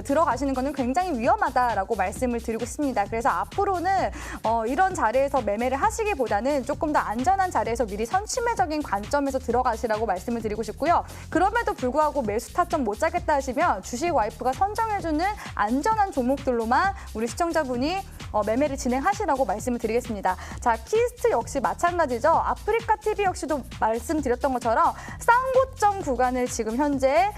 들어가시는 거는 굉장히 위험하다라고 말씀을 드리고 싶습니다. 그래서 앞으로는 이런 자리에서 매매를 하시기보다는 조금 더 안전한 자리에서 미리 선침해적인 관점에서 들어가시라고 말씀을 드리고 싶고요. 그럼에도 불구하고 매수 타점 못 잡겠다 하시면 주식 와이프가 선정해주는 안전한 종목들로만 우리 시청자분이 매매를 진행하시라고 말씀을 드리겠습니다. 자, 키스트 역시 마찬가지죠. 아프리카 TV 역시도 말씀드렸던 것처럼 쌍고점 구간을 지금 현재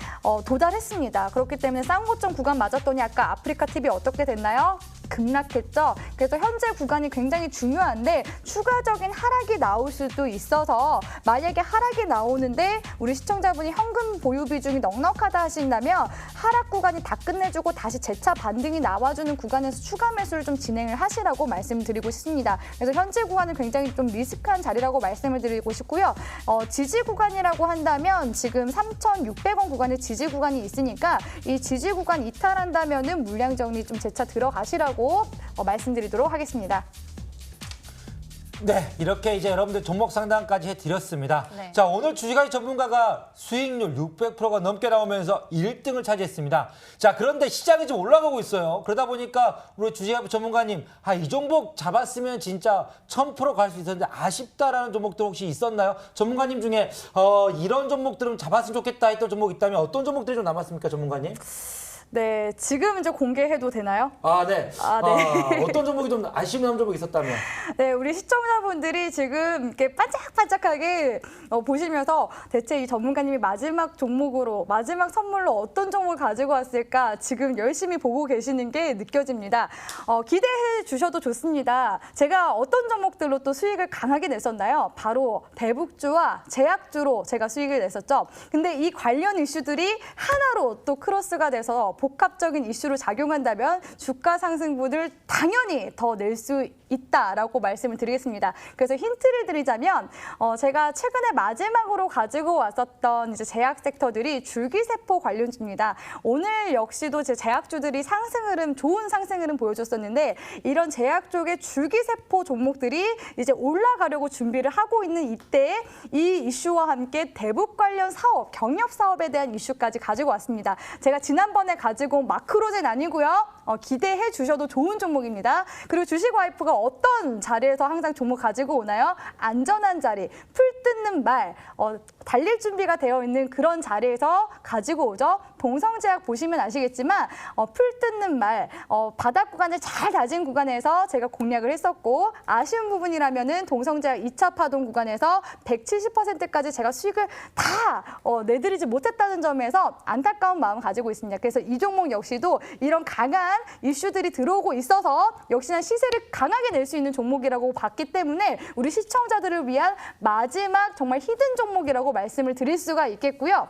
도달했습니다. 그렇기 때문에 쌍고점 구간 맞았더니 아까 아프리카 TV 어떻게 됐나요? 급락했죠. 그래서 현재 구간이 굉장히 중요한데 추가적인 하락이 나올 수도 있어서 만약에 하락이 나오는데 우리 시청자분이 현금 보유 비중이 넉넉하다 하신다면 하락 구간이 다 끝내주고 다시 재차 반등이 나와주는 구간에서 추가 매수를 좀 진행을 하시라고 말씀드리고 싶습니다. 그래서 현재 구간은 굉장히 좀 리스크한 자리라고 말씀을 드리고 싶고요. 지지 구간이라고 한다면 지금 3,600원 구간의 지지 구간이 있으니까 이 지지 구간 이탈한다면은 물량 정리 좀 재차 들어가시라고 말씀드리도록 하겠습니다. 네, 이렇게 이제 여러분들 종목 상담까지 해드렸습니다. 네. 자, 오늘 주식아이 전문가가 수익률 600%가 넘게 나오면서 1등을 차지했습니다. 자, 그런데 시장이 좀 올라가고 있어요. 그러다 보니까 우리 주식아이 전문가님, 이 종목 잡았으면 진짜 1000% 갈 수 있었는데 아쉽다라는 종목들 혹시 있었나요? 전문가님 중에 이런 종목들은 잡았으면 좋겠다 했던 종목 있다면 어떤 종목들이 좀 남았습니까, 전문가님? 네, 지금 이제 공개해도 되나요? 네. 네. 어떤 종목이 좀 아쉬운 종목이 있었다면? 네, 우리 시청자분들이 지금 이렇게 반짝반짝하게 보시면서 대체 이 전문가님이 마지막 종목으로, 마지막 선물로 어떤 종목을 가지고 왔을까 지금 열심히 보고 계시는 게 느껴집니다. 기대해 주셔도 좋습니다. 제가 어떤 종목들로 또 수익을 강하게 냈었나요? 바로 대북주와 제약주로 제가 수익을 냈었죠. 근데 이 관련 이슈들이 하나로 또 크로스가 돼서 복합적인 이슈로 작용한다면 주가 상승분을 당연히 더 낼 수 있다라고 말씀을 드리겠습니다. 그래서 힌트를 드리자면 제가 최근에 마지막으로 가지고 왔었던 이제 제약 섹터들이 줄기세포 관련주입니다. 오늘 역시도 제 제약주들이 좋은 상승 흐름 보여줬었는데 이런 제약 쪽의 줄기세포 종목들이 이제 올라가려고 준비를 하고 있는 이때에 이 이슈와 함께 대북 관련 사업, 경협 사업에 대한 이슈까지 가지고 왔습니다. 제가 지난번에 가지고 온 마크로젠 아니고요. 기대해 주셔도 좋은 종목입니다. 그리고 주식 와이프가 어떤 자리에서 항상 종목 가지고 오나요? 안전한 자리, 풀 뜯는 말, 달릴 준비가 되어 있는 그런 자리에서 가지고 오죠. 동성제약 보시면 아시겠지만 풀 뜯는 말, 바닥 구간을 잘 다진 구간에서 제가 공략을 했었고 아쉬운 부분이라면은 동성제약 2차 파동 구간에서 170%까지 제가 수익을 다 내드리지 못했다는 점에서 안타까운 마음 가지고 있습니다. 그래서 이 종목 역시도 이런 강한 이슈들이 들어오고 있어서 역시나 시세를 강하게 낼 수 있는 종목이라고 봤기 때문에 우리 시청자들을 위한 마지막 정말 히든 종목이라고 말씀을 드릴 수가 있겠고요.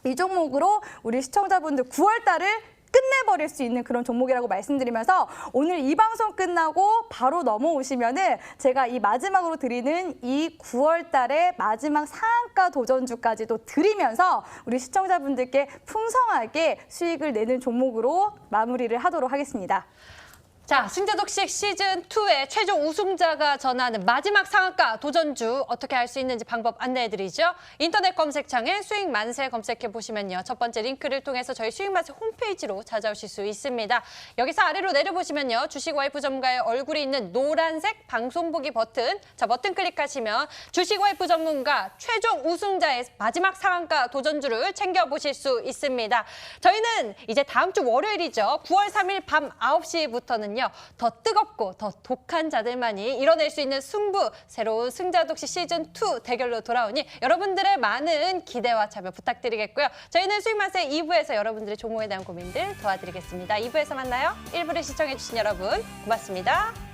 이 종목으로 우리 시청자분들 9월 달을 끝내버릴 수 있는 그런 종목이라고 말씀드리면서 오늘 이 방송 끝나고 바로 넘어오시면은 제가 이 마지막으로 드리는 이 9월 달의 마지막 상한가 도전주까지도 드리면서 우리 시청자분들께 풍성하게 수익을 내는 종목으로 마무리를 하도록 하겠습니다. 자, 승자독식 시즌2의 최종 우승자가 전하는 마지막 상한가 도전주 어떻게 할 수 있는지 방법 안내해드리죠. 인터넷 검색창에 수익 만세 검색해보시면요. 첫 번째 링크를 통해서 저희 수익 만세 홈페이지로 찾아오실 수 있습니다. 여기서 아래로 내려보시면요. 주식 와이프 전문가의 얼굴이 있는 노란색 방송 보기 버튼. 자, 버튼 클릭하시면 주식 와이프 전문가 최종 우승자의 마지막 상한가 도전주를 챙겨보실 수 있습니다. 저희는 이제 다음 주 월요일이죠. 9월 3일 밤 9시부터는요. 시즌은요. 더 뜨겁고 더 독한 자들만이 이뤄낼 수 있는 승부, 새로운 승자독시 시즌2 대결로 돌아오니 여러분들의 많은 기대와 참여 부탁드리겠고요. 저희는 수익맛의 2부에서 여러분들의 종목에 대한 고민들 도와드리겠습니다. 2부에서 만나요. 1부를 시청해주신 여러분 고맙습니다.